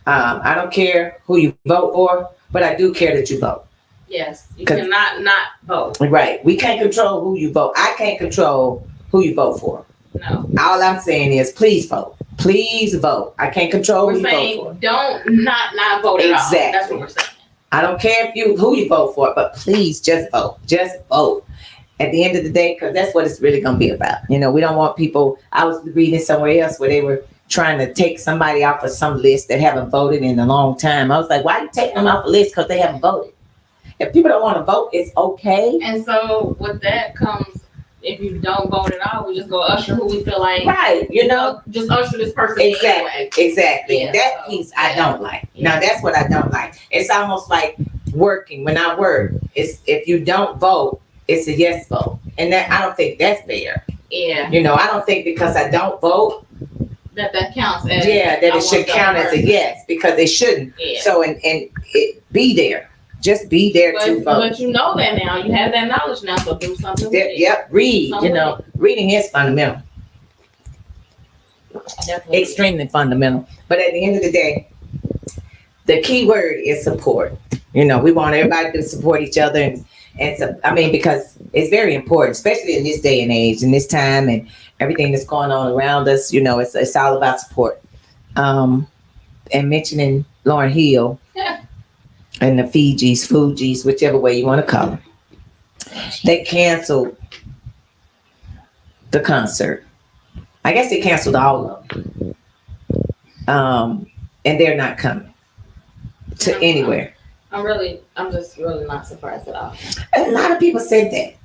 S1: I don't care who you vote for, but I do care that you vote.
S2: Yes, you cannot not vote.
S1: Right. We can't control who you vote. I can't control who you vote for.
S2: No.
S1: All I'm saying is please vote. Please vote. I can't control who you vote for.
S2: Don't not vote at all. That's what we're saying.
S1: I don't care who you vote for, but please just vote. Just vote. At the end of the day, because that's what it's really going to be about. We don't want people. I was reading somewhere else where they were trying to take somebody off of some list that haven't voted in a long time. I was like, why are you taking them off a list because they haven't voted? If people don't want to vote, it's okay.
S2: And so with that comes, if you don't vote at all, we just go usher who we feel like.
S1: Right.
S2: Just usher this person.
S1: Exactly.
S2: Anyway.
S1: Exactly.
S2: Yeah,
S1: that piece I don't like. Now that's what I don't like. It's almost like working. When I work, it's if you don't vote, it's a yes vote. And that I don't think that's fair.
S2: Yeah.
S1: I don't think because I don't vote
S2: that counts as
S1: that it should count as a yes, because it shouldn't.
S2: Yeah.
S1: So and it be there. Just be there to vote.
S2: But you know that now. You have that knowledge now, so do something with it.
S1: Yep, read. Reading is fundamental.
S2: Definitely.
S1: Extremely fundamental. But at the end of the day, the key word is support. We want everybody to support each other, and so, because it's very important, especially in this day and age, in this time, and everything that's going on around us. It's all about support. And mentioning Lauryn Hill.
S2: Yeah.
S1: And the Fugees, whichever way you want to call them. They canceled the concert. I guess they canceled all of them. And they're not coming to anywhere.
S2: I'm just really not surprised at all.
S1: A lot of people said that.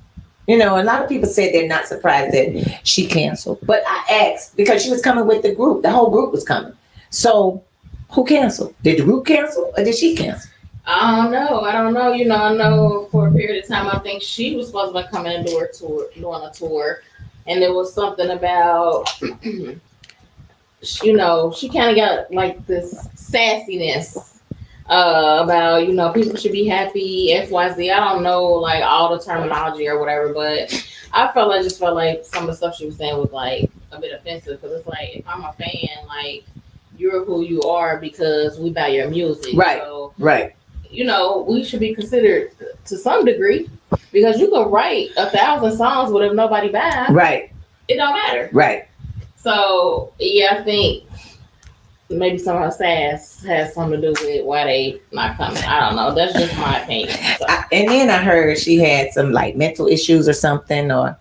S1: A lot of people said they're not surprised that she canceled. But I asked because she was coming with the group. The whole group was coming. So who canceled? Did the group cancel or did she cancel?
S2: I don't know. I know for a period of time, I think she was supposed to be coming and doing a tour. And there was something about, she kind of got like this sassiness about, people should be happy, XYZ. I don't know like all the terminology or whatever, but I just felt like some of the stuff she was saying was like a bit offensive, because it's like, if I'm a fan, like, you're who you are because we buy your music.
S1: Right.
S2: So,
S1: right.
S2: We should be considered to some degree, because you can write 1,000 songs, but if nobody buys,
S1: right,
S2: it don't matter.
S1: Right.
S2: So yeah, I think maybe some of her sass has something to do with why they not coming. I don't know. That's just my opinion. So.
S1: And then I heard she had some like mental issues or something, or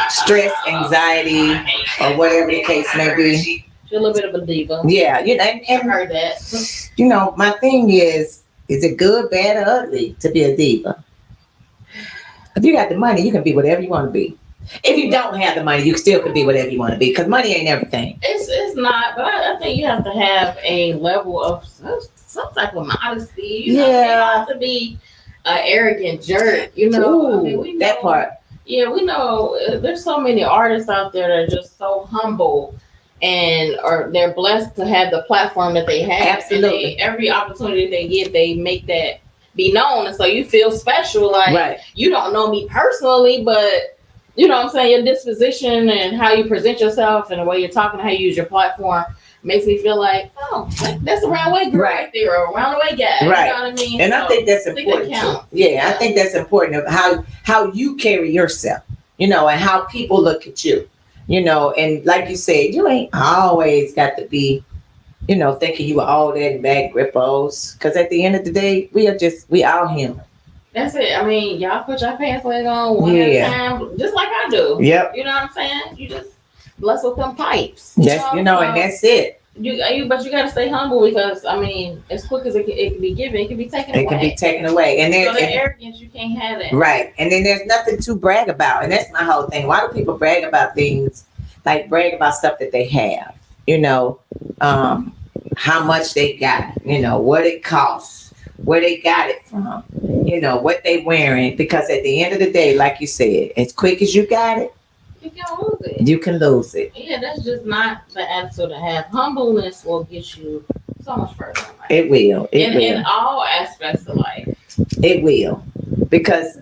S1: stress, anxiety, or whatever the case may be.
S2: She's a little bit of a diva.
S1: Yeah, and
S2: I heard that.
S1: My thing is it good, bad, or ugly to be a diva? If you got the money, you can be whatever you want to be. If you don't have the money, you still can be whatever you want to be, because money ain't everything.
S2: It's not, but I think you have to have a level of some type of modesty. You don't have to be an arrogant jerk. We know,
S1: that part.
S2: Yeah, we know there's so many artists out there that are just so humble, and they're blessed to have the platform that they have.
S1: Absolutely.
S2: And every opportunity they get, they make that be known, and so you feel special. Like you don't know me personally, but you know what I'm saying, your disposition and how you present yourself and the way you're talking, how you use your platform makes me feel like, oh, that's a round way girl right there, or a round way guy.
S1: Right.
S2: You know what I mean?
S1: And so I think that's important too. Yeah, I think that's important of how you carry yourself, and how people look at you. And like you said, you ain't always got to be, thinking you are all that in bad grippos. Because at the end of the day, we all human.
S2: That's it. I mean, y'all put your pants leg on one at a time, just like I do.
S1: Yep.
S2: You know what I'm saying? You just bless with them pipes.
S1: Yes, and that's it.
S2: but you gotta stay humble because I mean, as quick as it can be given, it can be taken away.
S1: It can be taken away, and then
S2: so the arrogance, you can't have that.
S1: Right, and then there's nothing to brag about, and that's my whole thing. Why do people brag about things? Like brag about stuff that they have, how much they got, what it costs, where they got it from, what they wearing. Because at the end of the day, like you said, as quick as you got it,
S2: you can lose it.
S1: You can lose it.
S2: Yeah, that's just not the attitude to have. Humbleness will get you so much further in life.
S1: It will.
S2: In all aspects of life.
S1: It will. Because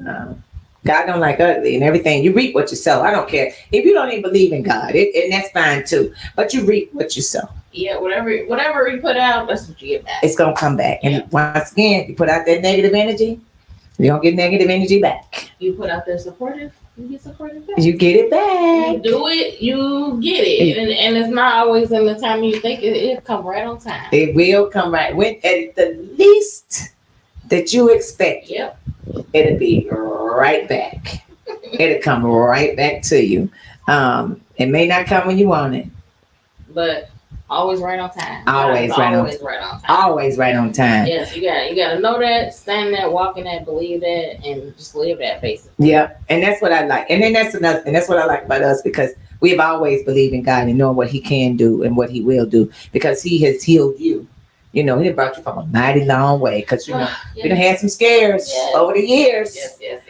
S1: God don't like ugly and everything. You reap what you sow. I don't care. If you don't even believe in God, and that's fine too. But you reap what you sow.
S2: Yeah, whatever you put out, that's what you get back.
S1: It's going to come back. And once again, you put out that negative energy, you're going to get negative energy back.
S2: You put out there supportive, you get supportive back.
S1: You get it back.
S2: You do it, you get it. And it's not always in the time you think it'll come right on time.
S1: It will come right. When at the least that you expect, it'll be right back. It'll come right back to you. It may not come when you want it.
S2: But always right on time.
S1: Always right on time. Always right on time.
S2: Yes, you gotta know that, stand that, walk in that, believe that, and just live that basically.
S1: Yeah, and that's what I like. And then that's another thing. That's what I like about us, because we have always believed in God and knowing what He can do and what He will do, because He has healed you. He brought you from a mighty long way, because you done had some scares over the years.
S2: Yes.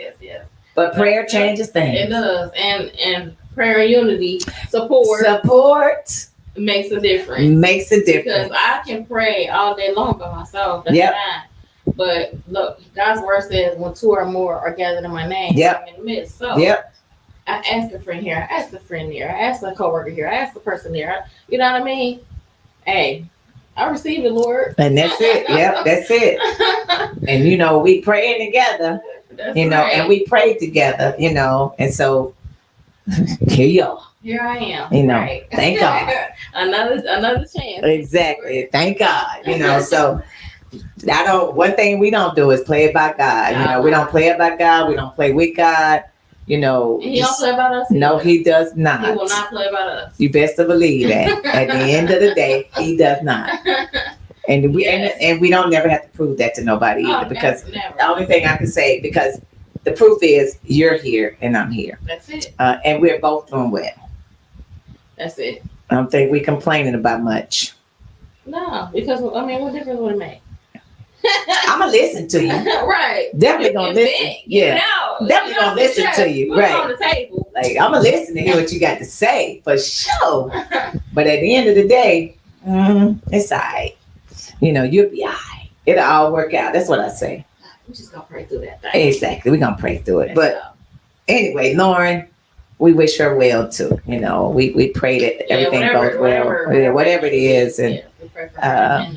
S1: But prayer changes things.
S2: It does, and prayer and unity, support makes a difference. Because I can pray all day long by myself. That's fine. But look, God's word says when two or more are gathered in my name, I'm in the midst. So I ask a friend here, I ask a friend there, I ask a coworker here, I ask the person there. You know what I mean? Hey, I receive it, Lord.
S1: And that's it. That's it. And we praying together.
S2: That's
S1: right. And we prayed together, and so here you are.
S2: Here I am.
S1: Right. Thank God.
S2: another chance.
S1: Exactly. Thank God. So one thing we don't do is play about God. We don't play about God. We don't play with God.
S2: He don't play about us.
S1: No, He does not.
S2: He will not play about us.
S1: You best to believe that. At the end of the day, He does not. And we don't never have to prove that to nobody either, because the only thing I can say, because the proof is you're here and I'm here.
S2: That's it.
S1: And we're both doing well.
S2: That's it.
S1: I don't think we're complaining about much.
S2: No, because what difference would it make?
S1: I'm gonna listen to you.
S2: Right.
S1: Definitely gonna listen. Definitely gonna listen to you. Right.
S2: On the table.
S1: Like, I'm gonna listen to hear what you got to say for sure. But at the end of the day, it's all right. You'll be all right. It'll all work out. That's what I say.
S2: We're just gonna pray through that thing.
S1: Exactly. We're gonna pray through it. But anyway, Lauren, we wish her well too. We pray that everything goes well. Whatever it is, and
S2: we pray for her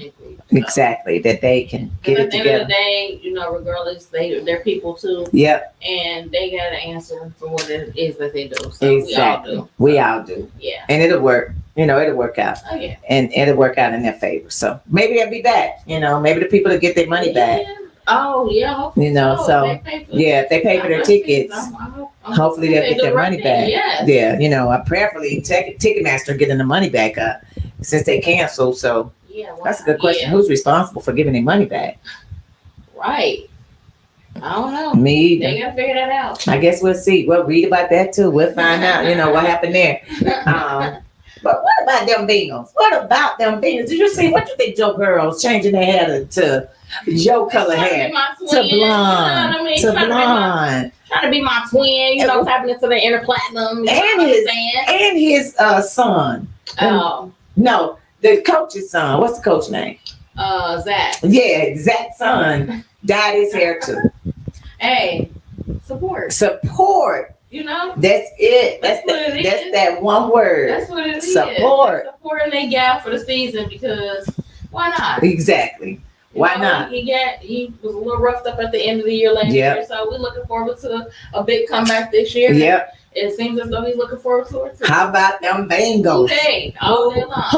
S1: exactly, that they can get it together.
S2: At the end of the day, regardless, they're people too.
S1: Yep.
S2: And they got to answer for what it is that they do. So
S1: exactly. We all do.
S2: Yeah.
S1: And it'll work. It'll work out.
S2: Oh yeah.
S1: And it'll work out in their favor. So maybe they'll be back. Maybe the people will get their money back.
S2: Oh yeah. Hopefully
S1: if they pay for their tickets, hopefully they'll get their money back.
S2: Yes.
S1: Yeah. I prayerfully Ticketmaster getting the money back since they canceled. So that's a good question. Yeah. Who's responsible for giving their money back?
S2: Right. I don't know.
S1: Me either.
S2: They gotta figure that out.
S1: I guess we'll see. We'll read about that too. We'll find out. What happened there. But what about them Bengals? Did you see? What you think Joe Burrow's changing their hair to Joe color hair to blonde to blonde?
S2: Trying to be my twin, tapping into the inner platinum.
S1: And his son. No, the coach's son. What's the coach name?
S2: Zach.
S1: Yeah, Zach's son dyed his hair too.
S2: Hey, support.
S1: That's it. That's that one word.
S2: That's what it is.
S1: Support.
S2: Supporting their gal for the season, because why not?
S1: Exactly. Why not?
S2: He was a little roughed up at the end of the year last year, so we're looking forward to a big comeback this year.
S1: Yep.
S2: It seems as though he's looking forward to it too.
S1: How about them Bengals?
S2: All day long.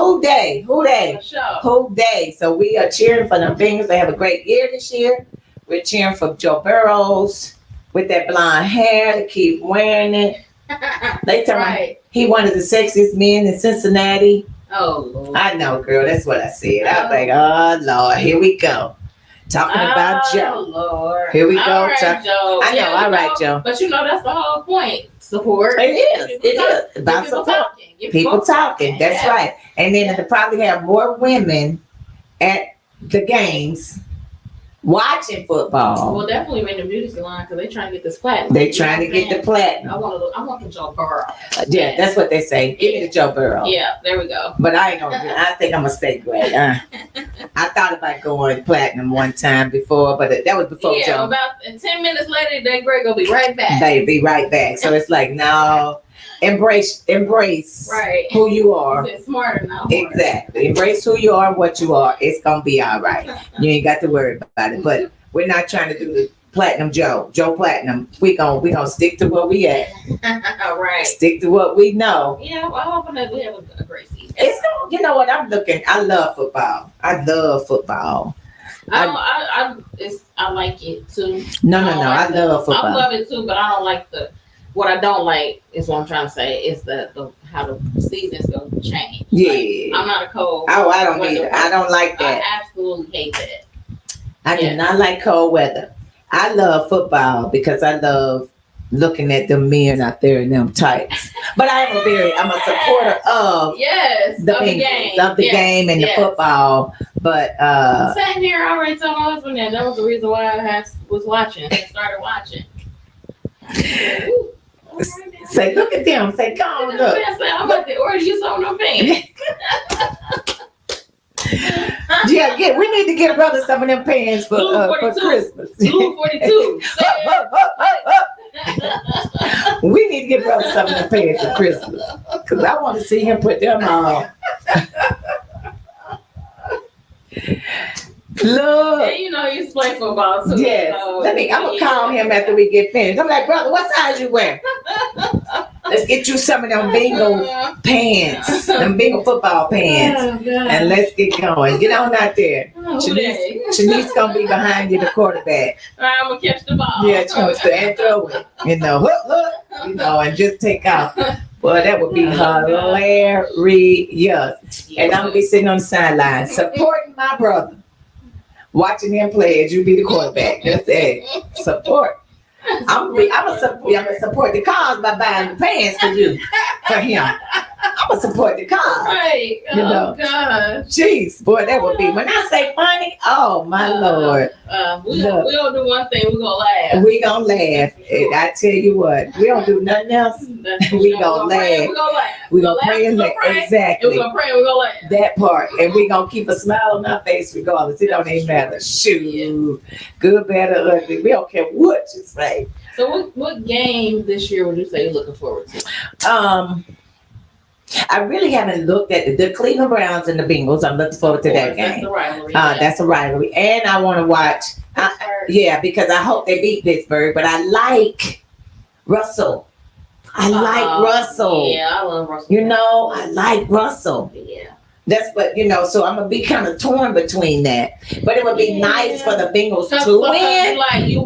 S1: Who day? So we are cheering for them Bengals. They have a great year this year. We're cheering for Joe Burrows with that blonde hair to keep wearing it. They tell me he one of the sexiest men in Cincinnati.
S2: Oh Lord.
S1: I know, girl. That's what I said. I was like, oh Lord, here we go. Talking about
S2: Oh
S1: Joe.
S2: Lord.
S1: Here we go.
S2: All right, Joe.
S1: I know, all right, Joe.
S2: But that's the whole point. Support.
S1: It is about support. People talking. That's right. And then to probably have more women at the games watching football.
S2: Well, definitely in the beauty salon because they're trying to get this platinum.
S1: They're trying to get the platinum.
S2: I want the Joe Burrow.
S1: Yeah, that's what they say. Give me the Joe Burrow.
S2: Yeah, there we go.
S1: But I ain't gonna. I think I'm gonna stay gray. I thought about going platinum one time before, but that was before Joe.
S2: Yeah, about 10 minutes later, that gray gonna be right back.
S1: They be right back. So it's like no. Embrace
S2: right.
S1: who you are.
S2: It's smarter now.
S1: Exactly. Embrace who you are and what you are. It's gonna be all right. You ain't got to worry about it. But we're not trying to do the platinum Joe Platinum. We gonna stick to what we at.
S2: Right.
S1: Stick to what we know.
S2: Yeah, well, I'm hoping that we have a great season.
S1: It's gonna, you know what I'm looking. I love football. I
S2: like it too.
S1: No. I love football.
S2: I love it too, but I don't like what I don't like is what I'm trying to say is the how the season's going to change.
S1: Yeah.
S2: Like, I'm not a cold.
S1: Oh, I don't either. I don't like that.
S2: I absolutely hate that.
S1: I do not like cold weather. I love football because I love looking at the men out there in them tights. But I'm a supporter of the game and the football. But
S2: same here. I already told my husband that was the reason why I started watching.
S1: Say, look at them. Say, go on, look.
S2: I'm about to order you some of them pants.
S1: Yeah, we need to get brother some of them pants for Christmas.
S2: 242.
S1: We need to get brother some of them pants for Christmas because I want to see him put them on. Look.
S2: And you know, he used to play football too.
S1: Yes.
S2: So,
S1: I'm gonna call him after we get finished. I'm like, brother, what size you wear? Let's get you some of them bingo pants, them bingo football pants, and let's get going. Get on out there. Shanice's gonna be behind you, the quarterback.
S2: I'm gonna catch the ball.
S1: Yeah, and throw it. And just take off. Well, that would be hilarious. And I'm gonna be sitting on the sideline supporting my brother. Watching him play as you be the quarterback. That's it. Support. I'm gonna support the cause by buying the pants for him. I'm gonna support the cause.
S2: Right. Oh God.
S1: Jeez, boy, that would be when I say funny. Oh my Lord.
S2: We'll do one thing. We're gonna laugh.
S1: We gonna laugh. And I tell you what, we don't do nothing else. We gonna laugh. We gonna pray and laugh. Exactly.
S2: We're gonna pray. We're gonna laugh.
S1: That part, and we gonna keep a smile on our face regardless. It don't even matter. Shoot, good, bad, or ugly. We don't care what you say.
S2: So, what game this year would you say you're looking forward to?
S1: I really haven't looked at the Cleveland Browns and the Bengals. I'm looking forward to that game.
S2: That's a rivalry.
S1: That's a rivalry, and I want to watch. Because I hope they beat Pittsburgh. But I like Russell. I like Russell.
S2: Yeah, I love Russell.
S1: I like Russell.
S2: Yeah.
S1: That's what so I'm gonna be kind of torn between that. But it would be nice for the Bengals to win.
S2: You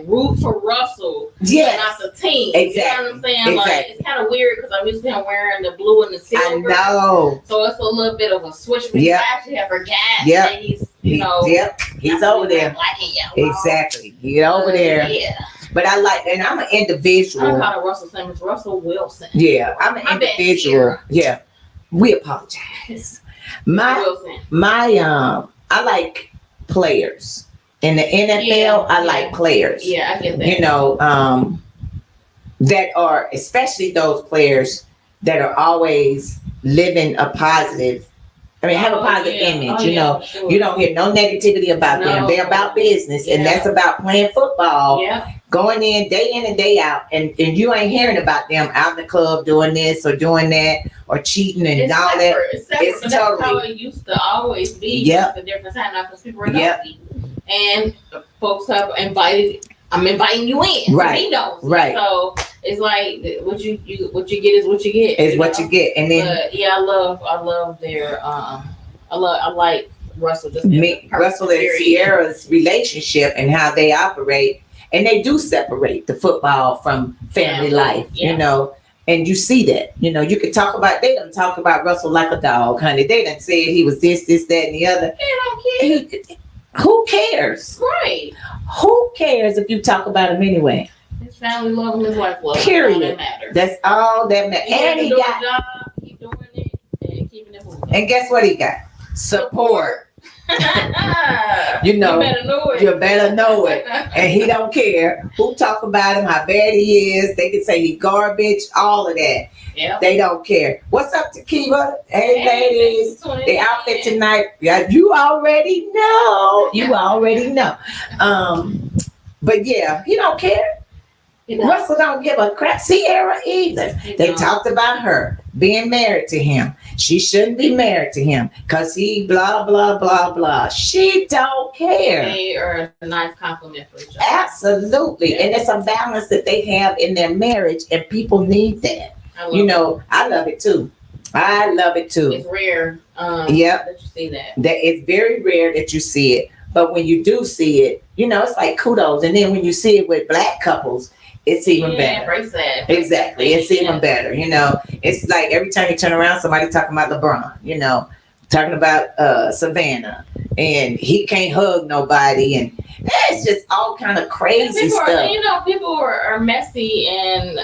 S2: root for Russell, not the team.
S1: Exactly.
S2: You know what I'm saying? Like it's kind of weird because I'm used to him wearing the blue and the silver.
S1: I know.
S2: So it's a little bit of a switch.
S1: Yeah.
S2: I actually have forgot that he's
S1: he's over there.
S2: Black and yellow.
S1: Exactly. He's over there.
S2: Yeah.
S1: But and I'm an individual.
S2: I call it Russell Simmons, Russell Wilson.
S1: Yeah, I'm an individual. Yeah. We apologize. I like players. In the NFL, I like players.
S2: Yeah, I get that.
S1: That are, especially those players that are always living a positive, have a positive image.
S2: Sure.
S1: You don't hear no negativity about them. They're about business, and that's about playing football.
S2: Yeah.
S1: Going in and day out, and you ain't hearing about them out in the club doing this or doing that or cheating and all that.
S2: It's that's how it used to always be.
S1: Yep.
S2: It's a different time now because people are healthy. And folks have I'm inviting you in.
S1: Right.
S2: He knows.
S1: Right.
S2: So it's like what you get is what you get.
S1: Is what you get. And then
S2: I love their I like Russell.
S1: Russell and Sierra's relationship and how they operate. And they do separate the football from family life, And you see that, you could talk about, they done talk about Russell like a dog, honey. They done said he was this, that, and the other.
S2: They don't care.
S1: Who cares?
S2: Right.
S1: Who cares if you talk about him anyway?
S2: His family love him, his wife love him.
S1: Period.
S2: That's all that matters.
S1: That's all that matters.
S2: He
S1: And he got
S2: job, keep doing it, and keeping it moving.
S1: And guess what he got? Support.
S2: You better know it.
S1: You better know it. And he don't care who talk about him, how bad he is. They can say he garbage, all of that.
S2: Yep.
S1: They don't care. What's up, Tekiva? Hey, ladies. The outfit tonight. Yeah, you already know. But yeah, he don't care. Russell don't give a crap. Sierra either. They talked about her being married to him. She shouldn't be married to him because he blah, blah, blah, blah. She don't care.
S2: They are a nice compliment for each other.
S1: Absolutely. Yeah. And it's a balance that they have in their marriage, and people need that. I love it too.
S2: It's rare that you see that.
S1: It's very rare that you see it. But when you do see it, it's like kudos. And then when you see it with Black couples, it's even better. Exactly. It's even better. It's like every time you turn around, somebody talking about LeBron, talking about Savannah, and he can't hug nobody. And it's just all kind of crazy stuff.
S2: People are messy, and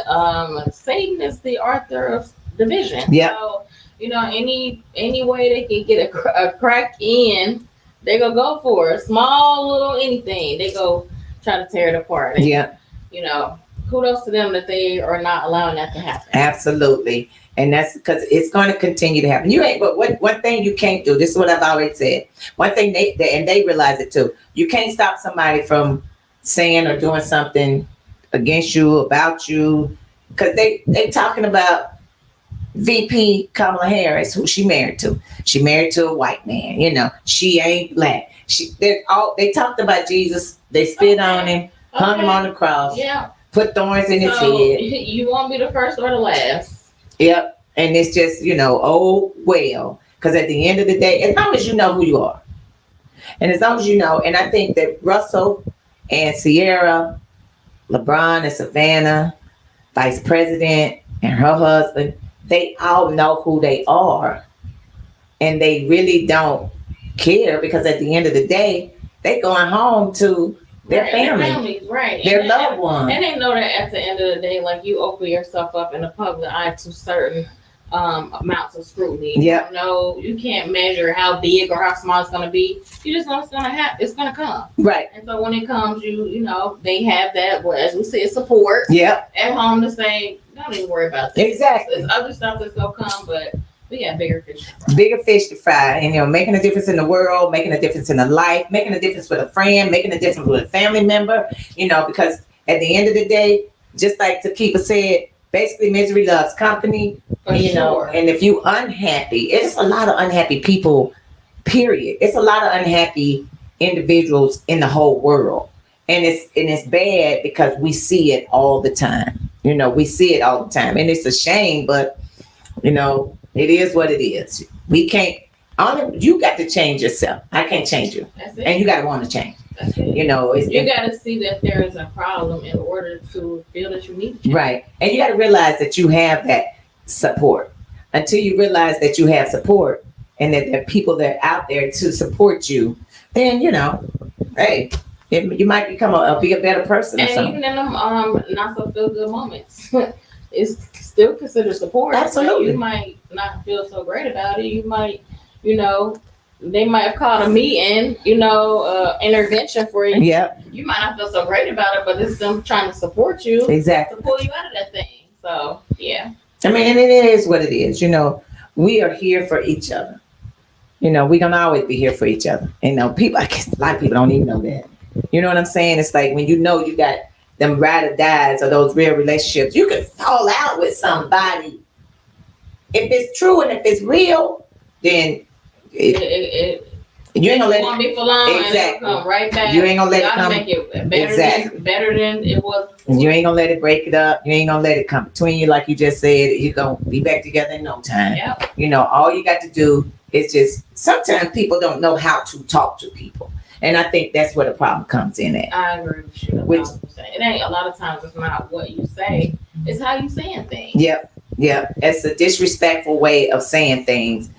S2: Satan is the author of division.
S1: Yeah.
S2: So, any way they can get a crack in, they go for it. Small little anything. They go try to tear it apart. And,
S1: yeah.
S2: Kudos to them that they are not allowing that to happen.
S1: Absolutely. And that's because it's going to continue to happen. But one thing you can't do, this is what I've always said. One thing they realize it too. You can't stop somebody from saying or doing something against you, about you, because they talking about VP Kamala Harris, who she married to. She married to a white man. She ain't Black. They talked about Jesus. They spit on him, hung him on the cross.
S2: Yeah.
S1: Put thorns in his head.
S2: You won't be the first or the last.
S1: Yep. And it's just, because at the end of the day, as long as you know who you are, and as long as you know, and I think that Russell and Sierra, LeBron and Savannah, Vice President and her husband, they all know who they are. And they really don't care, because at the end of the day, they going home to their families,
S2: right?
S1: Their loved ones.
S2: And they know that at the end of the day, like, you open yourself up in the public eye to certain amounts of scrutiny.
S1: Yeah.
S2: You can't measure how big or how small it's going to be. You just know it's going to happen. It's going to come.
S1: Right.
S2: And so when it comes, they have that, as we said, support.
S1: Yep.
S2: At home to say, don't even worry about that.
S1: Exactly.
S2: There's other stuff that's going to come, but we got bigger fish to fry.
S1: Bigger fish to fry. And, making a difference in the world, making a difference in the life, making a difference with a friend, making a difference with a family member, because at the end of the day, just like Tekiva said, basically misery loves company.
S2: Sure.
S1: And if you unhappy, it's a lot of unhappy people, period. It's a lot of unhappy individuals in the whole world. And it's bad because we see it all the time. We see it all the time. And it's a shame, but it is what it is. We can't. You got to change yourself. I can't change you.
S2: That's it.
S1: And you got to want to change.
S2: That's it.
S1: You
S2: got to see that there is a problem in order to feel that you need to.
S1: Right. And you got to realize that you have that support. Until you realize that you have support and that there are people that are out there to support you, then, hey, you might become be a better person or
S2: and
S1: something.
S2: even in them not so feel good moments, it's still considered support.
S1: Absolutely.
S2: Like, you might not feel so great about it. You might, they might have called a meeting, intervention for you.
S1: Yeah.
S2: You might not feel so great about it, but it's them trying to support you.
S1: Exactly.
S2: To pull you out of that thing. So, yeah.
S1: I mean, and it is what it is. We are here for each other. We're going to always be here for each other. And I guess a lot of people don't even know that. You know what I'm saying? It's like when you got them ride or dies or those real relationships, you can fall out with somebody. If it's true and if it's real, then you ain't gonna let
S2: it be for long.
S1: Exactly.
S2: Come right back.
S1: You ain't gonna let it come.
S2: Make it better than it was before.
S1: You ain't gonna let it break it up. You ain't gonna let it come between you, like you just said. You're gonna be back together in no time.
S2: Yep.
S1: All you got to do is just, sometimes people don't know how to talk to people. And I think that's where the problem comes in at.
S2: I agree with you.
S1: Which,
S2: it ain't a lot of times. It's not what you say; it's how you saying things.
S1: Yep. It's a disrespectful way of saying things.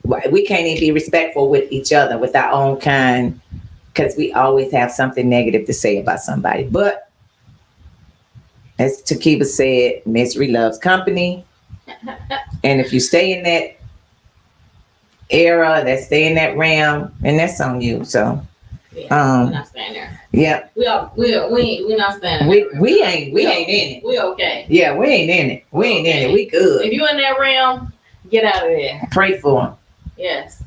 S1: We can't even be respectful with each other, with our own kind, because we always have something negative to say about somebody. But as Takiba said, misery loves company. And if you stay in that era, stay in that realm, and that's on you. So
S2: we're not staying there.
S1: Yeah.
S2: We not staying
S1: there. We ain't in it.
S2: We okay.
S1: Yeah, we ain't in it. We ain't in it. We good.
S2: If you in that realm, get out of there.
S1: Pray for them.
S2: Yes.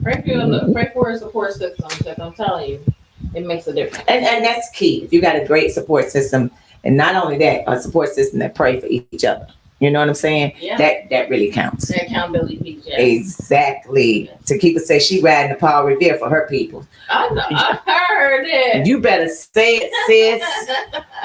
S2: Pray for a support system, because I'm telling you, it makes a difference.
S1: And that's key. If you got a great support system, and not only that, a support system that pray for each other. You know what I'm saying?
S2: Yeah.
S1: That really counts.
S2: That accountability piece, yes.
S1: Exactly. Yes. Takiba says she riding the Paul Revere for her people.
S2: I know. I heard it.
S1: You better say it, sis.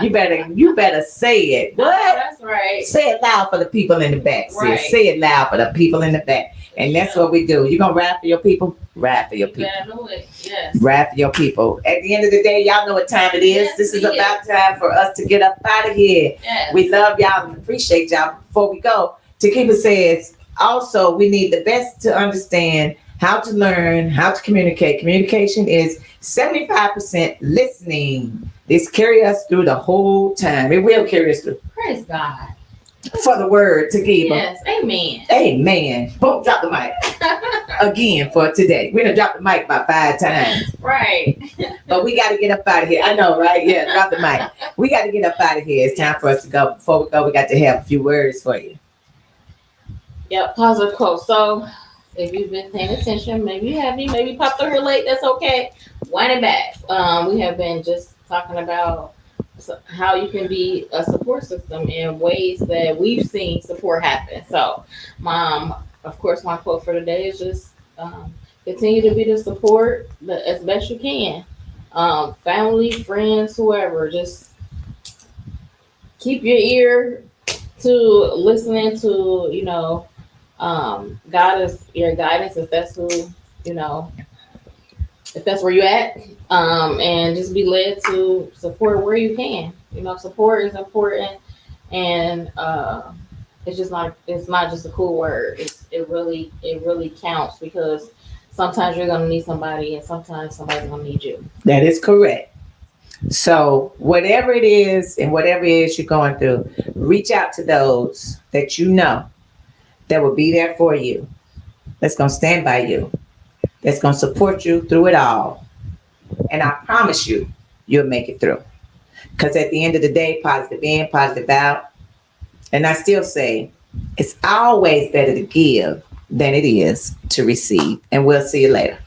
S1: You better say it. What?
S2: That's right.
S1: Say it loud for the people in the back, sis.
S2: Right.
S1: Say it loud for the people in the back. And that's what we do. You gonna ride for your people? Ride for your people.
S2: You better know it. Yes.
S1: Ride for your people. At the end of the day, y'all know what time it is.
S2: Yes,
S1: this is about time for us to get up out of here.
S2: Yes.
S1: We love y'all and appreciate y'all. Before we go, Takiba says, also, we need the best to understand how to learn, how to communicate. Communication is 75% listening. This carry us through the whole time. It will carry us through.
S2: Praise God.
S1: For the word, Takiba.
S2: Yes, amen.
S1: Amen. Boom, drop the mic. Again for today. We're going to drop the mic about 5 times.
S2: Right.
S1: But we got to get up out of here. I know, right? Yeah, drop the mic. We got to get up out of here. It's time for us to go. Before we go, we got to have a few words for you.
S2: Yep, positive quote. So, if you've been paying attention, maybe you haven't, maybe popped through here late, that's okay. Wind it back. We have been just talking about how you can be a support system in ways that we've seen support happen. So, of course, my quote for today is just continue to be the support as best you can. Family, friends, whoever, just keep your ear to listening to, God is your guidance if that's who, if that's where you're at, and just be led to support where you can. Support is important, and it's not just a cool word. It really counts, because sometimes you're gonna need somebody, and sometimes somebody's gonna need you.
S1: That is correct. So whatever it is and whatever it is you're going through, reach out to those that you know that will be there for you. That's gonna stand by you. That's going to support you through it all. And I promise you, you'll make it through. Because at the end of the day, positive in, positive out. And I still say, it's always better to give than it is to receive. And we'll see you later.